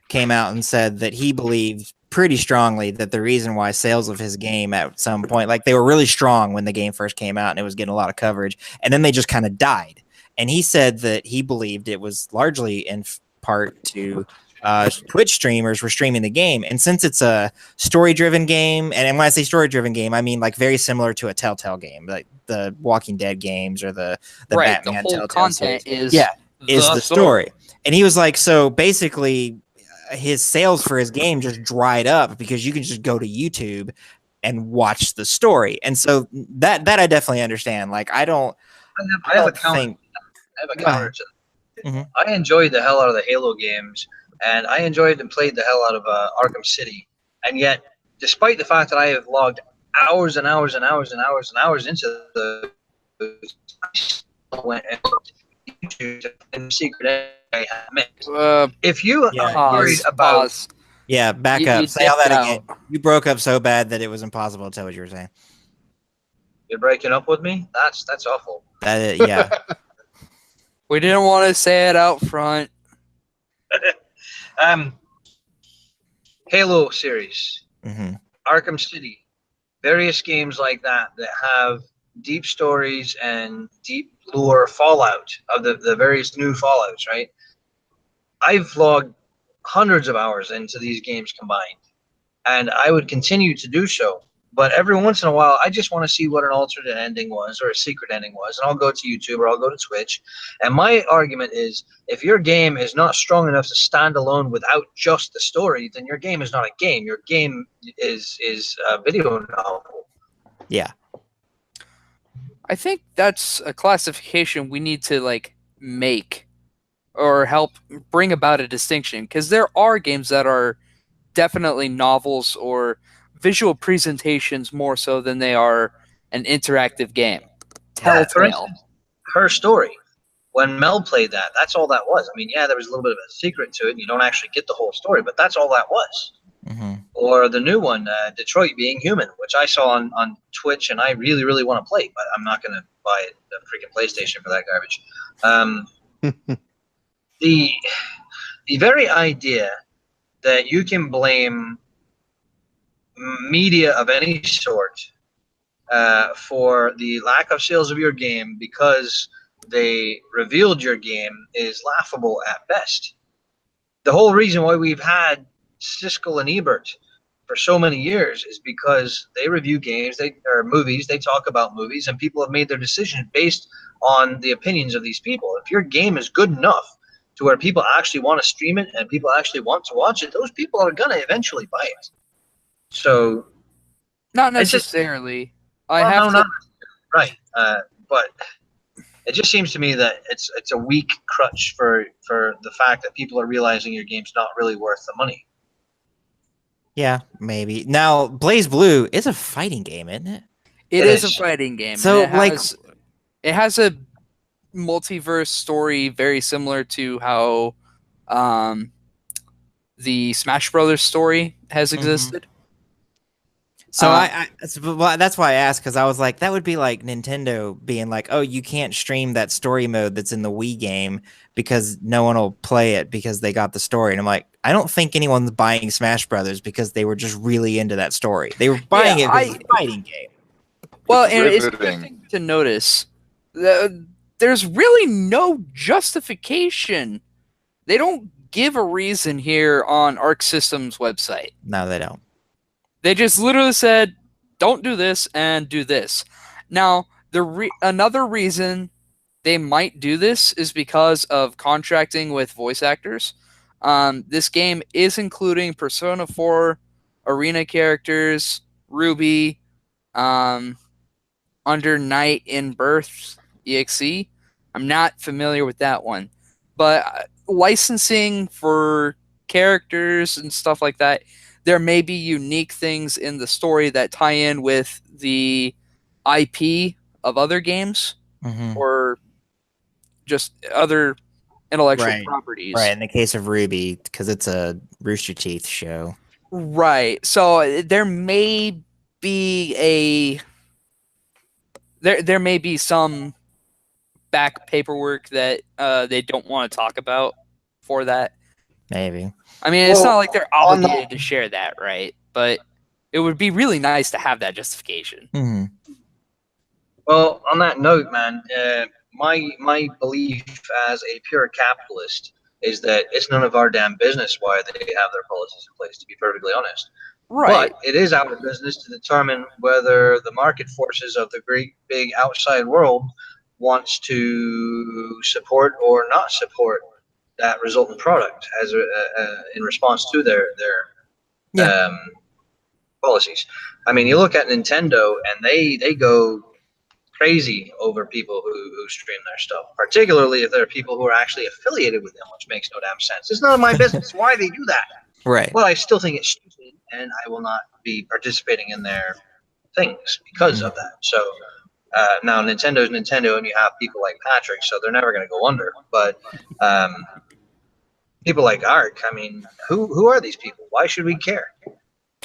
came out and said that he believed pretty strongly that the reason why sales of his game at some point, like they were really strong when the game first came out and it was getting a lot of coverage, and then they just kind of died. And he said that he believed it was largely in part to Twitch streamers were streaming the game. And since it's a story-driven game, and when I say story-driven game, I mean like very similar to a Telltale game, like the Walking Dead games or the right, Batman the whole Telltale content series. is the story. And he was like, so basically his sales for his game just dried up because you can just go to YouTube and watch the story. And so that I definitely understand. Like I have a counter to that. Mm-hmm. I enjoyed the hell out of the Halo games, and I enjoyed and played the hell out of Arkham City. And yet, despite the fact that I have logged hours and hours and hours and hours and hours into the went and looked into the secret I missed. If you are worried about back up. Say all that again. You broke up so bad that it was impossible to tell what you were saying. You're breaking up with me? That's awful. Yeah. We didn't want to say it out front. Halo series, Arkham City, various games like that have deep stories and deep lore fallout of the various new Fallouts, right? I've logged hundreds of hours into these games combined, and I would continue to do so. But every once in a while, I just want to see what an alternate ending was or a secret ending was, and I'll go to YouTube or I'll go to Twitch. And my argument is, if your game is not strong enough to stand alone without just the story, then your game is not a game. Your game is a video novel. Yeah. I think that's a classification we need to make or help bring about a distinction, because there are games that are definitely novels or visual presentations more so than they are an interactive game. Telltale. Her Story. When Mel played that, that's all that was. I mean, yeah, there was a little bit of a secret to it, and you don't actually get the whole story, but that's all that was. Or the new one, Detroit Being Human, which I saw on Twitch, and I really, really want to play, but I'm not going to buy the freaking PlayStation for that garbage. the very idea that you can blame media of any sort for the lack of sales of your game because they revealed your game is laughable at best. The whole reason why we've had Siskel and Ebert for so many years is because they review games, or movies, they talk about movies, and people have made their decisions based on the opinions of these people. If your game is good enough to where people actually want to stream it and people actually want to watch it, those people are going to eventually buy it. So, not necessarily. Right. But it just seems to me that it's a weak crutch for the fact that people are realizing your game's not really worth the money. Yeah, maybe. Now, Blaze Blue is a fighting game, isn't it? It is a fighting game. So, it has a multiverse story very similar to how the Smash Brothers story has existed. So that's why I asked, because I was like, that would be like Nintendo being like, oh, you can't stream that story mode that's in the Wii game because no one will play it because they got the story. And I'm like, I don't think anyone's buying Smash Brothers because they were just really into that story. They were buying it because it's a fighting game. Well, and it's interesting to notice there's really no justification. They don't give a reason here on Arc System's website. No, they don't. They just literally said, don't do this and do this. Now, another reason they might do this is because of contracting with voice actors. This game is including Persona 4 arena characters, Ruby, Under Night in Birth EXE. I'm not familiar with that one. But licensing for characters and stuff like that, there may be unique things in the story that tie in with the IP of other games or just other intellectual properties. Right, in the case of Ruby, because it's a Rooster Teeth show. Right. So there may be there may be some back paperwork that they don't want to talk about for that. Maybe. I mean, it's not like they're obligated to share that, right? But it would be really nice to have that justification. Well, on that note, man, my belief as a pure capitalist is that it's none of our damn business why they have their policies in place, to be perfectly honest. Right. But it is our business to determine whether the market forces of the great big outside world wants to support or not support that resultant product as in response to their policies. I mean, you look at Nintendo, and they go crazy over people who stream their stuff, particularly if there are people who are actually affiliated with them, which makes no damn sense. It's none of my business why they do that. Right. Well, I still think it's stupid, and I will not be participating in their things because of that. So now Nintendo's Nintendo, and you have people like Patrick, so they're never going to go under. But people like Ark, I mean, who are these people? Why should we care?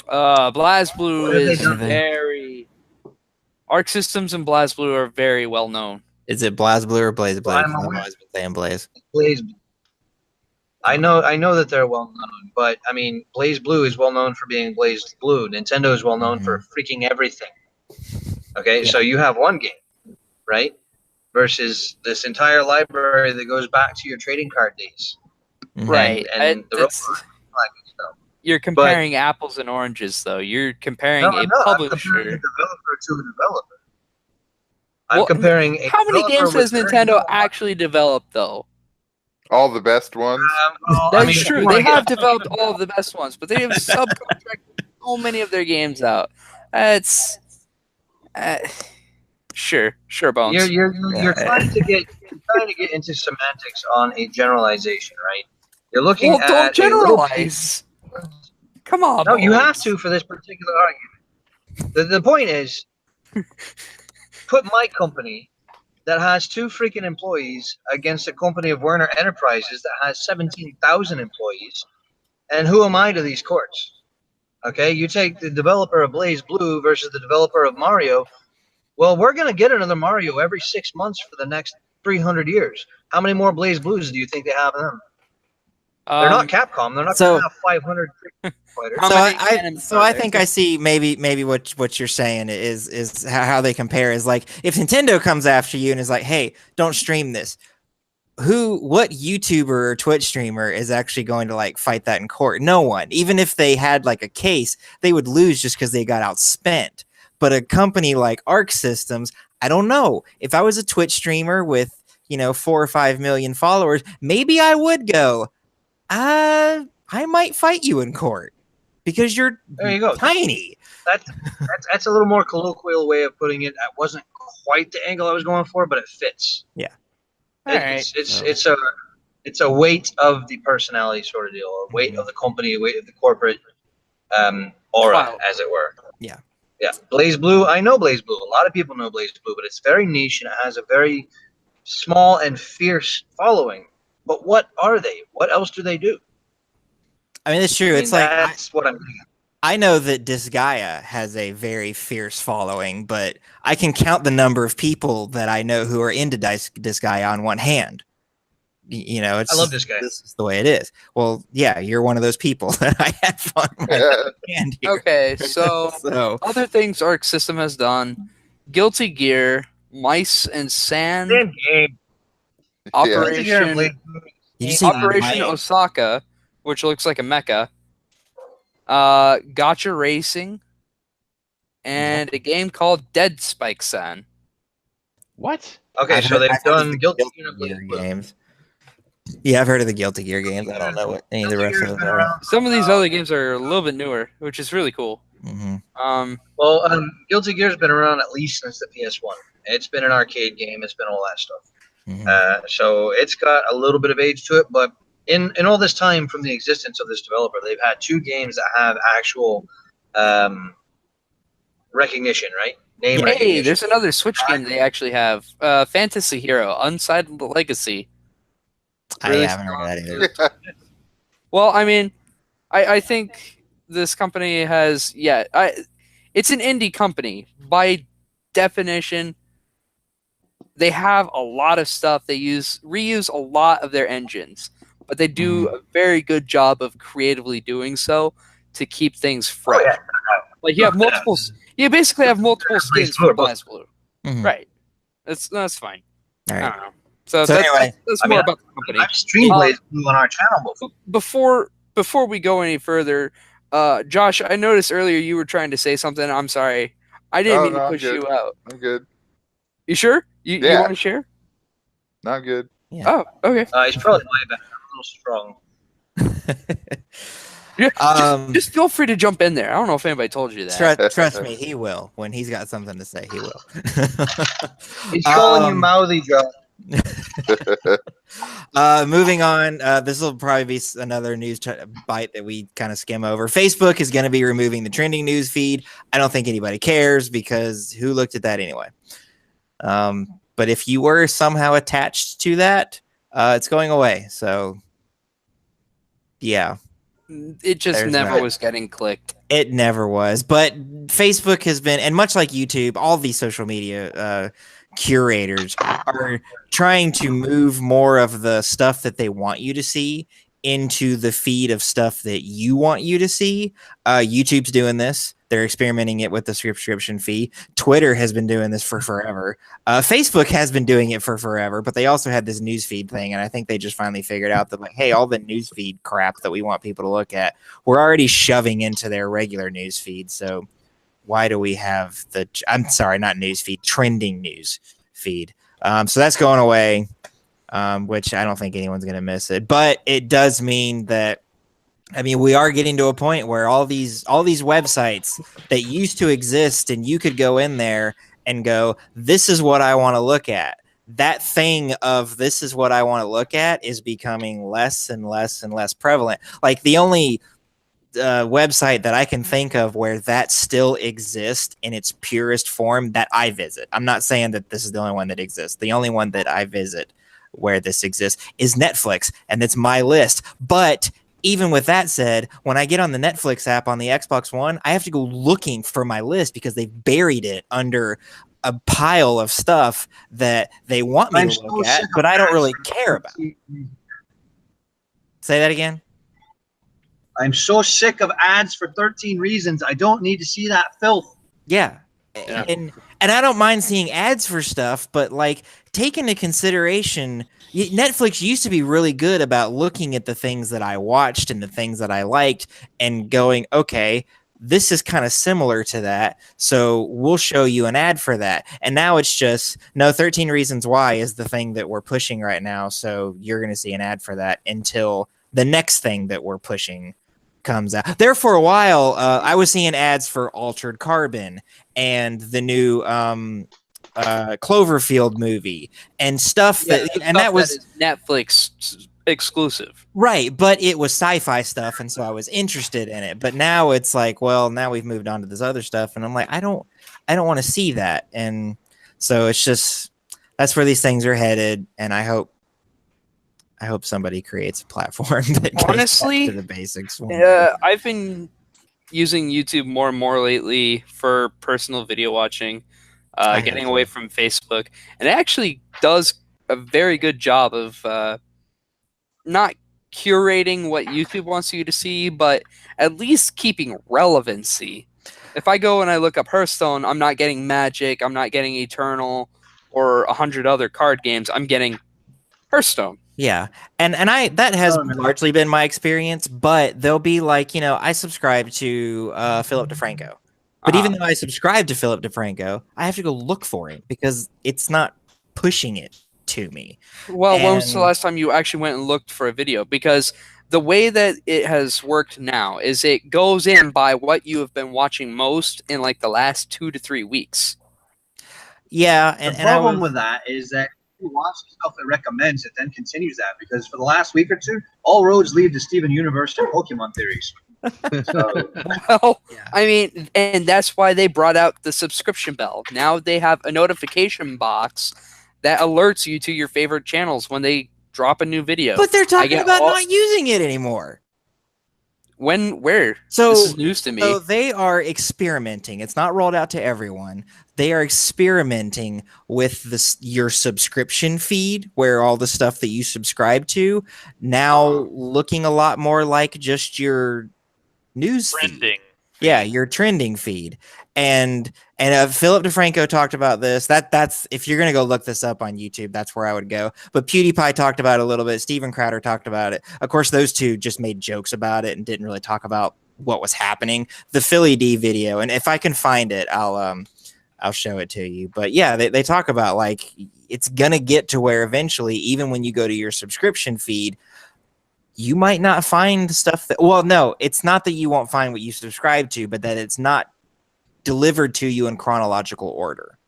BlazBlue is very... Arc Systems and BlazBlue are very well known. Is it BlazBlue or Blaze Blue? I've always been saying Blaze. Blaze. I know that they're well known, but I mean, Blaze Blue is well known for being Blaze Blue. Nintendo is well known for freaking everything. Okay, so you have one game, right? Versus this entire library that goes back to your trading card days. Right. And the you're comparing apples and oranges, though. You're comparing a publisher. I'm comparing a developer to a developer. I'm comparing. How many games has Nintendo actually developed, though? All the best ones. That's true. They have developed all of the best ones, but they have subcontracted so many of their games out. It's sure, Bones. You're trying to get into semantics on a generalization, right? You're looking at don't generalize. Come on. No, you have to for this particular argument. The point is, put my company that has 2 freaking employees against a company of Werner Enterprises that has 17,000 employees, and who am I to these courts? Okay, you take the developer of Blaze Blue versus the developer of Mario. Well, we're going to get another Mario every 6 months for the next 300 years. How many more Blaze Blues do you think they have in them? They're not Capcom. They're not going to have 500 fighters. So I think I see maybe what you're saying is how they compare is like if Nintendo comes after you and is like, hey, don't stream this. What YouTuber or Twitch streamer is actually going to like fight that in court? No one. Even if they had like a case, they would lose just because they got outspent. But a company like Arc Systems, I don't know. If I was a Twitch streamer with 4 or 5 million followers, maybe I would go, I might fight you in court because you're tiny. That's a little more colloquial way of putting it. That wasn't quite the angle I was going for, but it fits. Yeah. It's a weight of the personality sort of deal, or weight of the company, weight of the corporate aura, as it were. Yeah. Yeah. Blaze Blue. I know Blaze Blue. A lot of people know Blaze Blue, but it's very niche and it has a very small and fierce following. But what are they? What else do they do? I mean, it's true. That's what I'm getting at. I know that Disgaea has a very fierce following, but I can count the number of people that I know who are into Disgaea on one hand. I love this guy. This is the way it is. Well, yeah, you're one of those people that I had fun with. Okay, so other things Arc System has done: Guilty Gear, Mice and Sand, Same game. Operation Osaka, which looks like a mecha. Gotcha Racing, and a game called Dead Spike San. What? Okay, so they've done Guilty Gear games. Yeah, I've heard of the Guilty Gear games. I don't know what any of the rest of them are. Some of these other games are a little bit newer, which is really cool. Mm-hmm. Guilty Gear's been around at least since the PS1. It's been an arcade game. It's been all that stuff. Mm-hmm. So it's got a little bit of age to it, but in all this time from the existence of this developer, they've had 2 games that have actual recognition, right? Name recognition. Hey, there's another Switch game they actually have. Fantasy Hero, Untitled Legacy. Really I haven't heard that either. Well, I mean, I think this company has, it's an indie company. By definition, they have a lot of stuff. They reuse a lot of their engines, but they do a very good job of creatively doing so to keep things fresh. Oh, yeah. Like you have multiple, you basically have multiple skins for BlazBlue. Mm-hmm. Right. That's fine. All right. I don't know. So anyway, that's more about the company. I've streamed BlazBlue on our channel before. Before we go any further, Josh, I noticed earlier you were trying to say something. I'm sorry. I didn't mean to push you out. I'm good. You sure? You want to share? Not good. Yeah. Oh, okay. He's probably my bad. I'm a little strong. Just feel free to jump in there. I don't know if anybody told you that. Trust me, he will. When he's got something to say, he will. He's calling you mouthy, Joe. Moving on, this will probably be another news bite that we kind of skim over. Facebook is going to be removing the trending news feed. I don't think anybody cares because who looked at that anyway? But if you were somehow attached to that, it's going away. So, yeah. It just never was getting clicked. It never was. But Facebook has been, and much like YouTube, all these social media curators are trying to move more of the stuff that they want you to see into the feed of stuff that you want you to see. YouTube's doing this. They're experimenting it with the subscription fee. Twitter has been doing this for forever. Facebook has been doing it for forever, but they also had this newsfeed thing, and I think they just finally figured out that, like, hey, all the newsfeed crap that we want people to look at, we're already shoving into their regular newsfeed. So why do we have I'm sorry, not newsfeed, trending news feed? So that's going away, which I don't think anyone's going to miss it. But it does mean that, I mean, we are getting to a point where all these websites that used to exist and you could go in there and go, this is what I want to look at. That thing of this is what I want to look at is becoming less and less and less prevalent. Like the only website that I can think of where that still exists in its purest form that I visit. I'm not saying that this is the only one that exists. The only one that I visit where this exists is Netflix, and it's my list. But even with that said, when I get on the Netflix app on the Xbox One, I have to go looking for my list because they've buried it under a pile of stuff that they want me to look at, but I don't really care about. Say that again. I'm so sick of ads for 13 reasons. I don't need to see that filth. Yeah. And I don't mind seeing ads for stuff, but like take into consideration, Netflix used to be really good about looking at the things that I watched and the things that I liked and going, okay, this is kind of similar to that, so we'll show you an ad for that. And now it's just, no, 13 Reasons Why is the thing that we're pushing right now, so you're going to see an ad for that until the next thing that we're pushing comes out. There for a while, I was seeing ads for Altered Carbon and the new Cloverfield movie and stuff that was Netflix exclusive, right? But it was sci-fi stuff, and so I was interested in it. But now it's like, well, now we've moved on to this other stuff, and I'm like, I don't want to see that. And so it's just that's where these things are headed, and I hope somebody creates a platform that goes back to the basics. I've been using YouTube more and more lately for personal video watching, getting away from Facebook, and it actually does a very good job of not curating what YouTube wants you to see, but at least keeping relevancy. If I go and I look up Hearthstone, I'm not getting Magic, I'm not getting Eternal, or 100 other card games. I'm getting Hearthstone. Yeah, and that has largely been my experience, but they'll be like, I subscribe to Philip DeFranco. But even though I subscribe to Philip DeFranco, I have to go look for it because it's not pushing it to me. Well, when was the last time you actually went and looked for a video? Because the way that it has worked now is it goes in by what you have been watching most in like the last 2 to 3 weeks. Yeah, and the problem with that is that you watch stuff it recommends, it then continues that, because for the last week or two, all roads lead to Steven Universe and Pokemon theories. Well, I mean, and that's why they brought out the subscription bell. Now they have a notification box that alerts you to your favorite channels when they drop a new video. But they're talking about not using it anymore. When? Where? So this is news to me. So they are experimenting. It's not rolled out to everyone. They are experimenting with your subscription feed, where all the stuff that you subscribe to now looking a lot more like just your news trending. Yeah, your trending feed. And Philip DeFranco talked about this. That's if you're gonna go look this up on YouTube, that's where I would go. But PewDiePie talked about it a little bit. Steven Crowder talked about it. Of course, those two just made jokes about it and didn't really talk about what was happening. The Philly D video, and if I can find it, I'll show it to you. But yeah, they talk about like it's gonna get to where eventually, even when you go to your subscription feed, you might not find stuff that, well, no, it's not that you won't find what you subscribe to, but that it's not delivered to you in chronological order.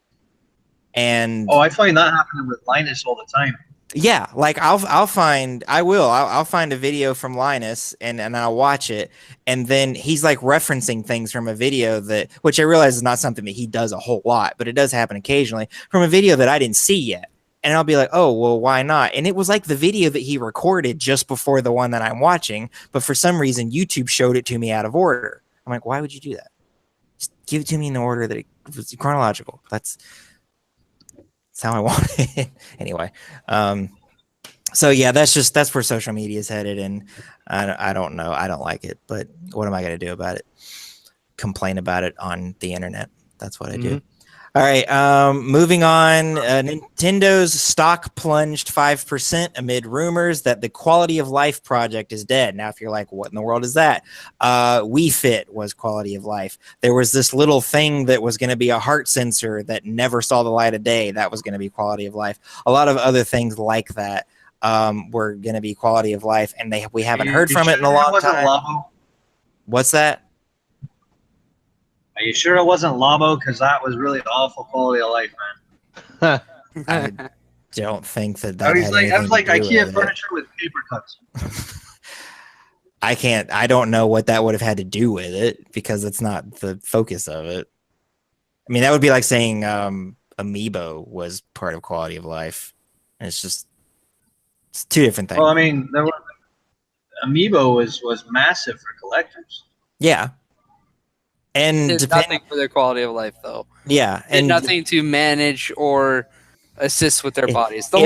And I find that happening with Linus all the time. Yeah, like I'll find a video from Linus and I'll watch it, and then he's like referencing things from a video which I realize is not something that he does a whole lot, but it does happen occasionally, from a video that I didn't see yet. And I'll be like, oh, well, why not? And it was like the video that he recorded just before the one that I'm watching, but for some reason YouTube showed it to me out of order. I'm like, why would you do that? Just give it to me in the order that it was chronological. That's how I want it. Anyway, so yeah, that's where social media is headed, and I don't know. I don't like it, but what am I going to do about it? Complain about it on the internet. That's what I do. All right, moving on. Nintendo's stock plunged 5% amid rumors that the Quality of Life project is dead. Now, if you're like, what in the world is that? Wii Fit was Quality of Life. There was this little thing that was going to be a heart sensor that never saw the light of day. That was going to be Quality of Life. A lot of other things like that were going to be Quality of Life, and we haven't heard from it in a long time. Labo? What's that? Are you sure it wasn't Labo? Because that was really awful Quality of Life, man. I don't think that I was like IKEA furniture with paper cuts. I don't know what that would have had to do with it, because it's not the focus of it. I mean, that would be like saying Amiibo was part of Quality of Life. And it's two different things. Well, I mean, Amiibo was massive for collectors. Yeah. And Did nothing for their quality of life, though. Yeah, Did and nothing to manage or assist with their bodies. The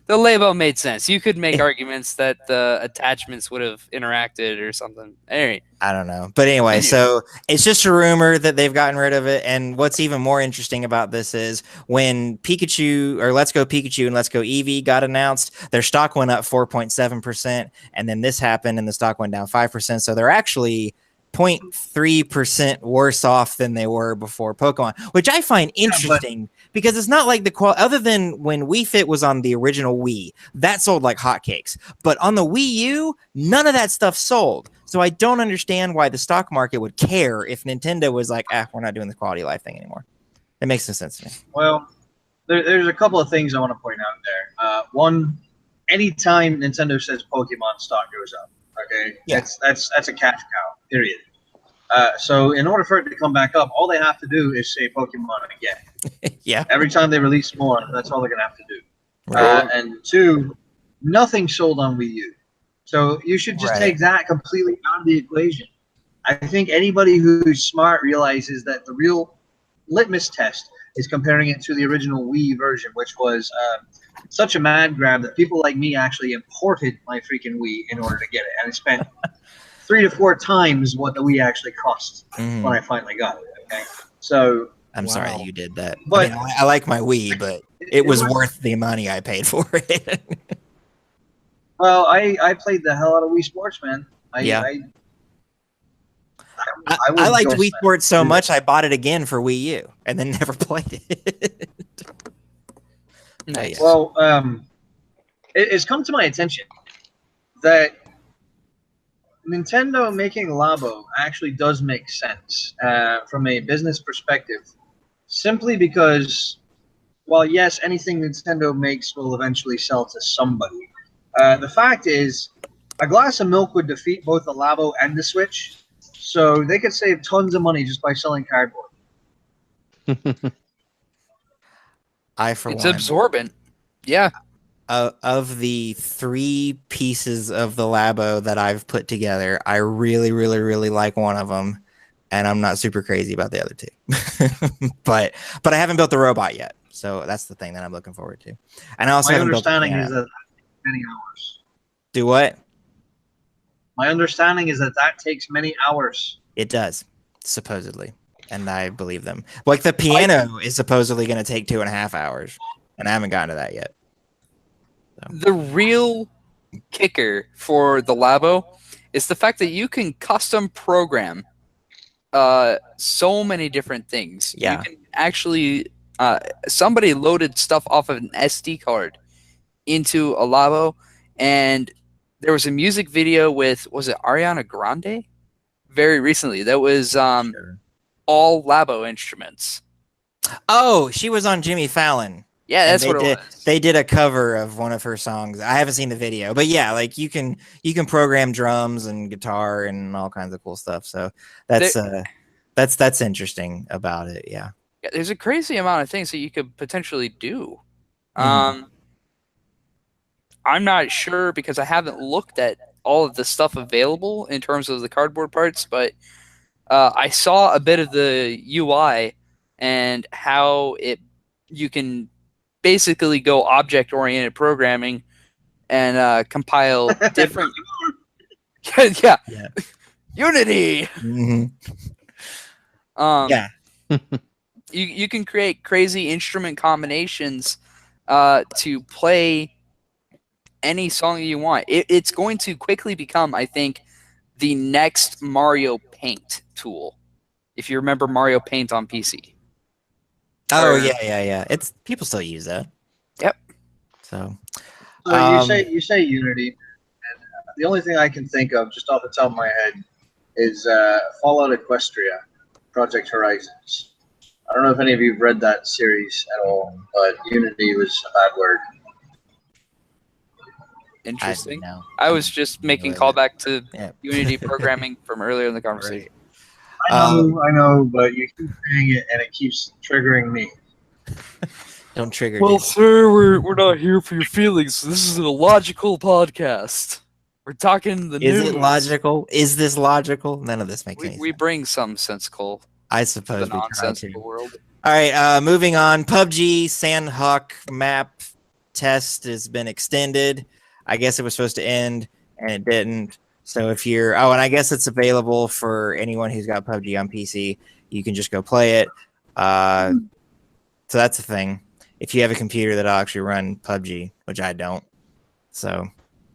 if Labo made sense. You could make arguments that the attachments would have interacted or something. Anyway, I don't know. But anyway, so it's just a rumor that they've gotten rid of it. And what's even more interesting about this is when Pikachu or Let's Go Pikachu and Let's Go Eevee got announced, their stock went up 4.7%. And then this happened and the stock went down 5%. So they're actually 0.3% worse off than they were before Pokemon, which I find interesting because it's not like the quality, other than when Wii Fit was on the original Wii, that sold like hotcakes. But on the Wii U, none of that stuff sold. So I don't understand why the stock market would care if Nintendo was like, we're not doing the quality of life thing anymore. It makes no sense to me. Well, there's a couple of things I want to point out there. One, anytime Nintendo says Pokemon, stock goes up. Okay, yeah. That's a cash cow. Period. So in order for it to come back up, all they have to do is say Pokemon again. Yeah. Every time they release more, that's all they're gonna have to do. Right. And two, nothing sold on Wii U. So you should just take that completely out of the equation. I think anybody who's smart realizes that the real litmus test is comparing it to the original Wii version, which was such a mad grab that people like me actually imported my freaking Wii in order to get it, and I spent 3 to 4 times what the Wii actually cost when I finally got it. Okay, so I'm sorry you did that. But I mean, I like my Wii, but it was worth the money I paid for it. Well, I played the hell out of Wii Sports, man. I liked Wii Sports so much I bought it again for Wii U and then never played it. Nice. Well, it's come to my attention that Nintendo making Labo actually does make sense from a business perspective, simply because, while yes, anything Nintendo makes will eventually sell to somebody, the fact is a glass of milk would defeat both the Labo and the Switch, so they could save tons of money just by selling cardboard. It's absorbent. Yeah. Of the 3 pieces of the Labo that I've put together, I really, really, really like one of them, and I'm not super crazy about the other 2. but I haven't built the robot yet, so that's the thing that I'm looking forward to. And I also My haven't built understanding is that many hours. Do what? My understanding is that takes many hours. It does, supposedly, and I believe them. Like the piano is supposedly going to take 2.5 hours, and I haven't gotten to that yet. So. The real kicker for the Labo is the fact that you can custom program so many different things. Yeah. You can actually somebody loaded stuff off of an SD card into a Labo, and there was a music video with, was it Ariana Grande? Very recently. That was all Labo instruments. Oh, she was on Jimmy Fallon. Yeah, that's what it was. They did a cover of one of her songs. I haven't seen the video, but yeah, like you can program drums and guitar and all kinds of cool stuff. So that's interesting about it. Yeah. Yeah, there's a crazy amount of things that you could potentially do. Mhm. I'm not sure because I haven't looked at all of the stuff available in terms of the cardboard parts, but I saw a bit of the UI and how you can basically go object-oriented programming and compile different yeah. Unity. Mm-hmm. Yeah. you can create crazy instrument combinations to play any song you want. It's going to quickly become, I think, the next Mario Paint tool. If you remember Mario Paint on PC. Oh yeah. It's people still use that. Yep. So you say Unity, and the only thing I can think of just off the top of my head is Fallout Equestria, Project Horizons. I don't know if any of you have read that series at all, but Unity was a bad word. Interesting. I was just making callback to Unity programming from earlier in the conversation. I know, but you keep saying it, and it keeps triggering me. Don't trigger. Well, sir, we're not here for your feelings. This is an illogical podcast. We're talking the Is news. it logical? Is this logical? None of this makes any sense. We bring some sensical, I the suppose we try to. nonsensical world. All right, moving on. PUBG Sandhawk map test has been extended. I guess it was supposed to end, and it didn't. So if you're... Oh, and I guess it's available for anyone who's got PUBG on PC. You can just go play it. So that's the thing. If you have a computer that'll actually run PUBG, which I don't. So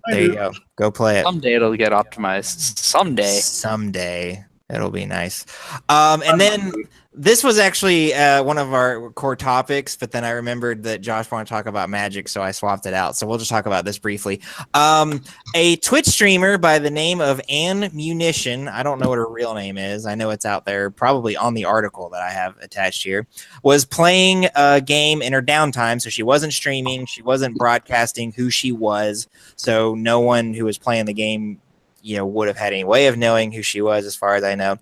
there you go. Go play it. Someday it'll get optimized. Someday. It'll be nice. And then this was actually one of our core topics, but then I remembered that Josh wanted to talk about Magic, so I swapped it out. So we'll just talk about this briefly. A Twitch streamer by the name of Munition, I don't know what her real name is. I know it's out there, probably on the article that I have attached here, was playing a game in her downtime. So she wasn't streaming. She wasn't broadcasting who she was. So no one who was playing the game would have had any way of knowing who she was, as far as I know.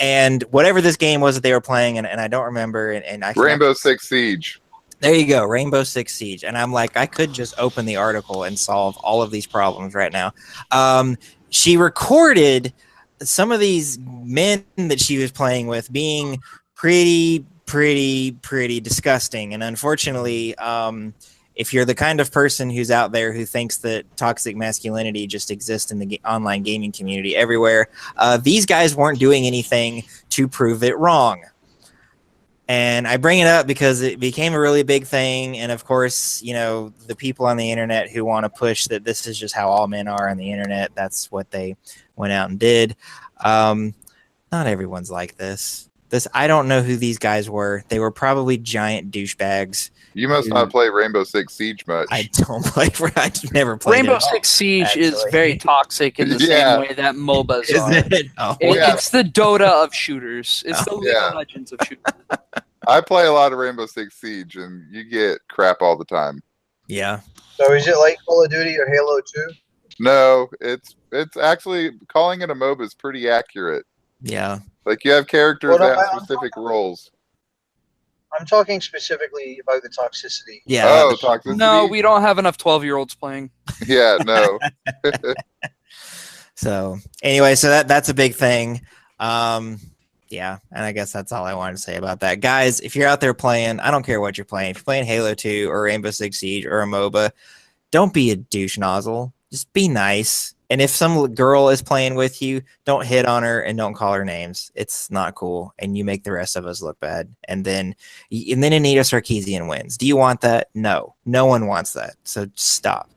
And whatever this game was that they were playing, and I don't remember. And I Rainbow Six Siege. There you go, Rainbow Six Siege. And I'm like, I could just open the article and solve all of these problems right now. She recorded some of these men that she was playing with being pretty disgusting. And unfortunately, if you're the kind of person who's out there who thinks that toxic masculinity just exists in the online gaming community everywhere, these guys weren't doing anything to prove it wrong. And I bring it up because it became a really big thing. And of course, the people on the internet who want to push that this is just how all men are on the internet, that's what they went out and did. Not everyone's like this. I don't know who these guys were. They were probably giant douchebags. You must not play Rainbow Six Siege much. I don't play. I've never played Rainbow Six Siege is very toxic in the same way that MOBAs are. It? Oh, It's the Dota of shooters. It's the League of Legends of shooters. I play a lot of Rainbow Six Siege, and you get crap all the time. Yeah. So is it like Call of Duty or Halo 2? No, it's actually, calling it a MOBA is pretty accurate. Yeah. Like, you have characters that have specific roles. I'm talking specifically about the toxicity. Yeah. Oh, toxicity? No, we don't have enough 12-year-olds playing. Yeah, no. So anyway, so that's a big thing. Yeah, and I guess that's all I wanted to say about that. Guys, if you're out there playing, I don't care what you're playing. If you're playing Halo 2 or Rainbow Six Siege or a MOBA, don't be a douche nozzle. Just be nice. And if some girl is playing with you, don't hit on her and don't call her names. It's not cool, and you make the rest of us look bad. And then Anita Sarkeesian wins. Do you want that? No. No one wants that. So stop.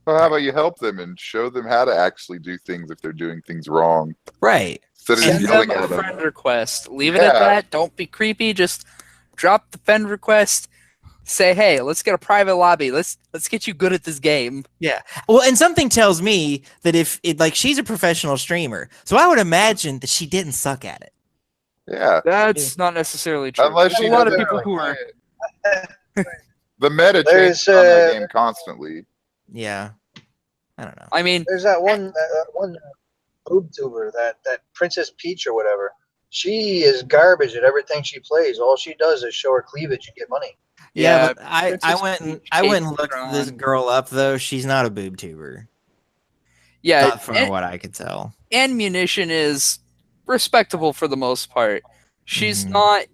Well, how about you help them and show them how to actually do things if they're doing things wrong? Right. Send them a friend request. Leave it at that. Don't be creepy. Just drop the friend request. Say, hey, let's get a private lobby. Let's get you good at this game. Yeah. Well, and something tells me that she's a professional streamer, so I would imagine that she didn't suck at it. Yeah. That's not necessarily true. Unless There's a lot of people who are. The meta changes on that game constantly. Yeah. I don't know. I mean, there's that one boob tuber, that Princess Peach or whatever. She is garbage at everything she plays. All she does is show her cleavage and get money. Yeah, but I went and looked this girl up though. She's not a boob tuber. Yeah, not from what I could tell. And Munition is respectable for the most part. She's not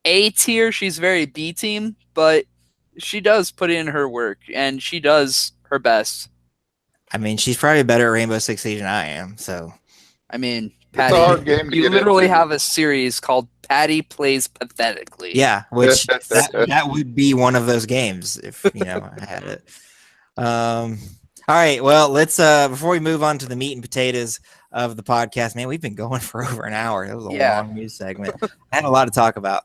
A tier. She's very B team, but she does put in her work and she does her best. I mean, she's probably better at Rainbow Six Siege than I am. So, I mean, Patty, it's a hard game to you literally have a series called Patty Plays Pathetically. Yeah, which that would be one of those games if I had it. All right, well, let's before we move on to the meat and potatoes of the podcast, man, we've been going for over an hour. That was a long news segment. I had a lot to talk about.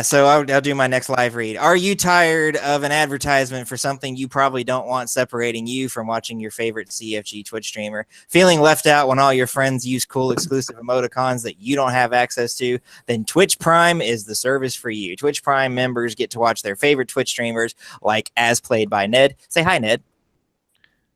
So I'll do my next live read. Are you tired of an advertisement for something you probably don't want separating you from watching your favorite CFG Twitch streamer? Feeling left out when all your friends use cool exclusive emoticons that you don't have access to? Then Twitch Prime is the service for you. Twitch Prime members get to watch their favorite Twitch streamers like As Played by Ned. Say hi, Ned.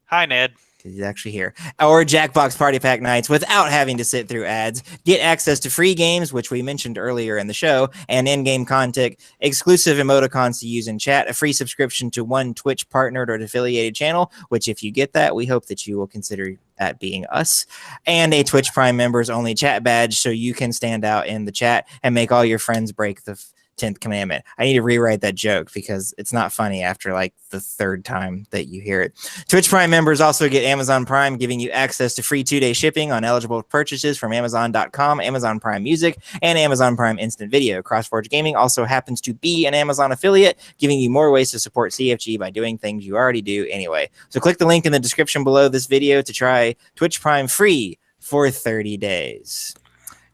Hi, Ned. because he's actually here, or Jackbox Party Pack nights without having to sit through ads. Get access to free games, which we mentioned earlier in the show, and in-game content, exclusive emoticons to use in chat, a free subscription to one Twitch partnered or affiliated channel, which if you get that, we hope that you will consider that being us, and a Twitch Prime members only chat badge so you can stand out in the chat and make all your friends break the 10th commandment. I need to rewrite that joke because it's not funny after like the third time that you hear it. Twitch Prime members also get Amazon Prime, giving you access to free 2-day shipping on eligible purchases from Amazon.com, Amazon Prime Music, and Amazon Prime Instant Video. CrossForge Gaming also happens to be an Amazon affiliate, giving you more ways to support CFG by doing things you already do anyway. So click the link in the description below this video to try Twitch Prime free for 30 days.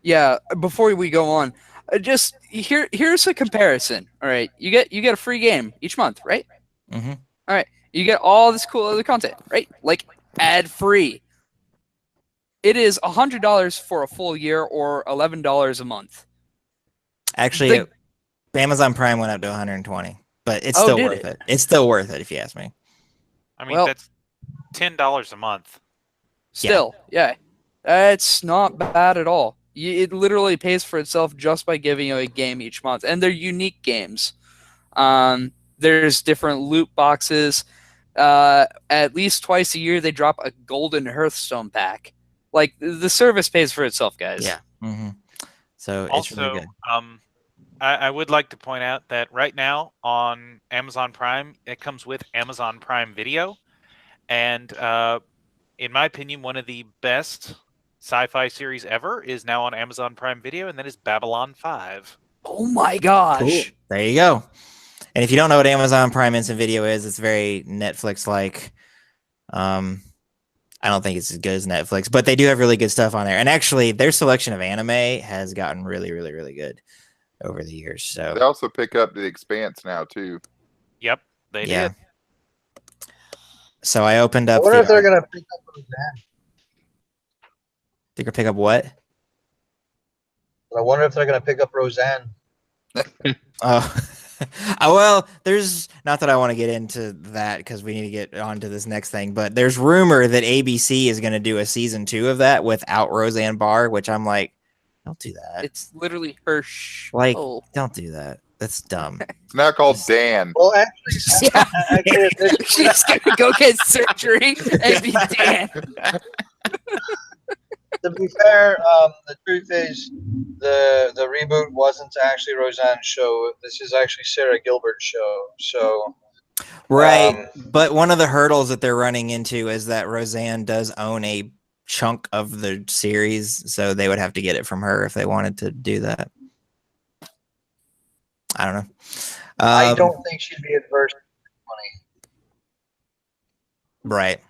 Yeah, before we go on, just here's a comparison. All right, you get a free game each month, right? Mm-hmm. All right, you get all this cool other content, right? Like ad free. It is $100 for a full year or $11 a month. Actually, Amazon Prime went up to 120, but it's still worth it. It's still worth it if you ask me. I mean, that's $10 a month. Still, yeah, it's not bad at all. It literally pays for itself just by giving you a game each month, and they're unique games. There's different loot boxes. At least twice a year, they drop a golden Hearthstone pack. Like, the service pays for itself, guys. Yeah. Mm-hmm. So also, it's really good. I would like to point out that right now on Amazon Prime, it comes with Amazon Prime Video, and in my opinion, one of the best sci-fi series ever is now on Amazon Prime Video, and that is Babylon 5. Oh my gosh. Cool. There you go. And if you don't know what Amazon Prime Instant Video is, it's very Netflix-like. I don't think it's as good as Netflix, but they do have really good stuff on there. And actually, their selection of anime has gotten really, really, really good over the years. So they also pick up The Expanse now, too. Yep, they did. So I opened up. I wonder if they're going to pick up Roseanne. They're going to pick up what? I wonder if they're going to pick up Roseanne. Well, there's not that I want to get into that because we need to get on to this next thing, but there's rumor that ABC is going to do a season 2 of that without Roseanne Barr, which I'm like, don't do that. It's literally her show. Like, don't do that. That's dumb. It's now called Dan. Well, actually she's going to go get surgery and be Dan. To be fair, the truth is the reboot wasn't actually Roseanne's show. This is actually Sarah Gilbert's show. So right, but one of the hurdles that they're running into is that Roseanne does own a chunk of the series, so they would have to get it from her if they wanted to do that. I don't know. I don't think she'd be adverse to money. Right.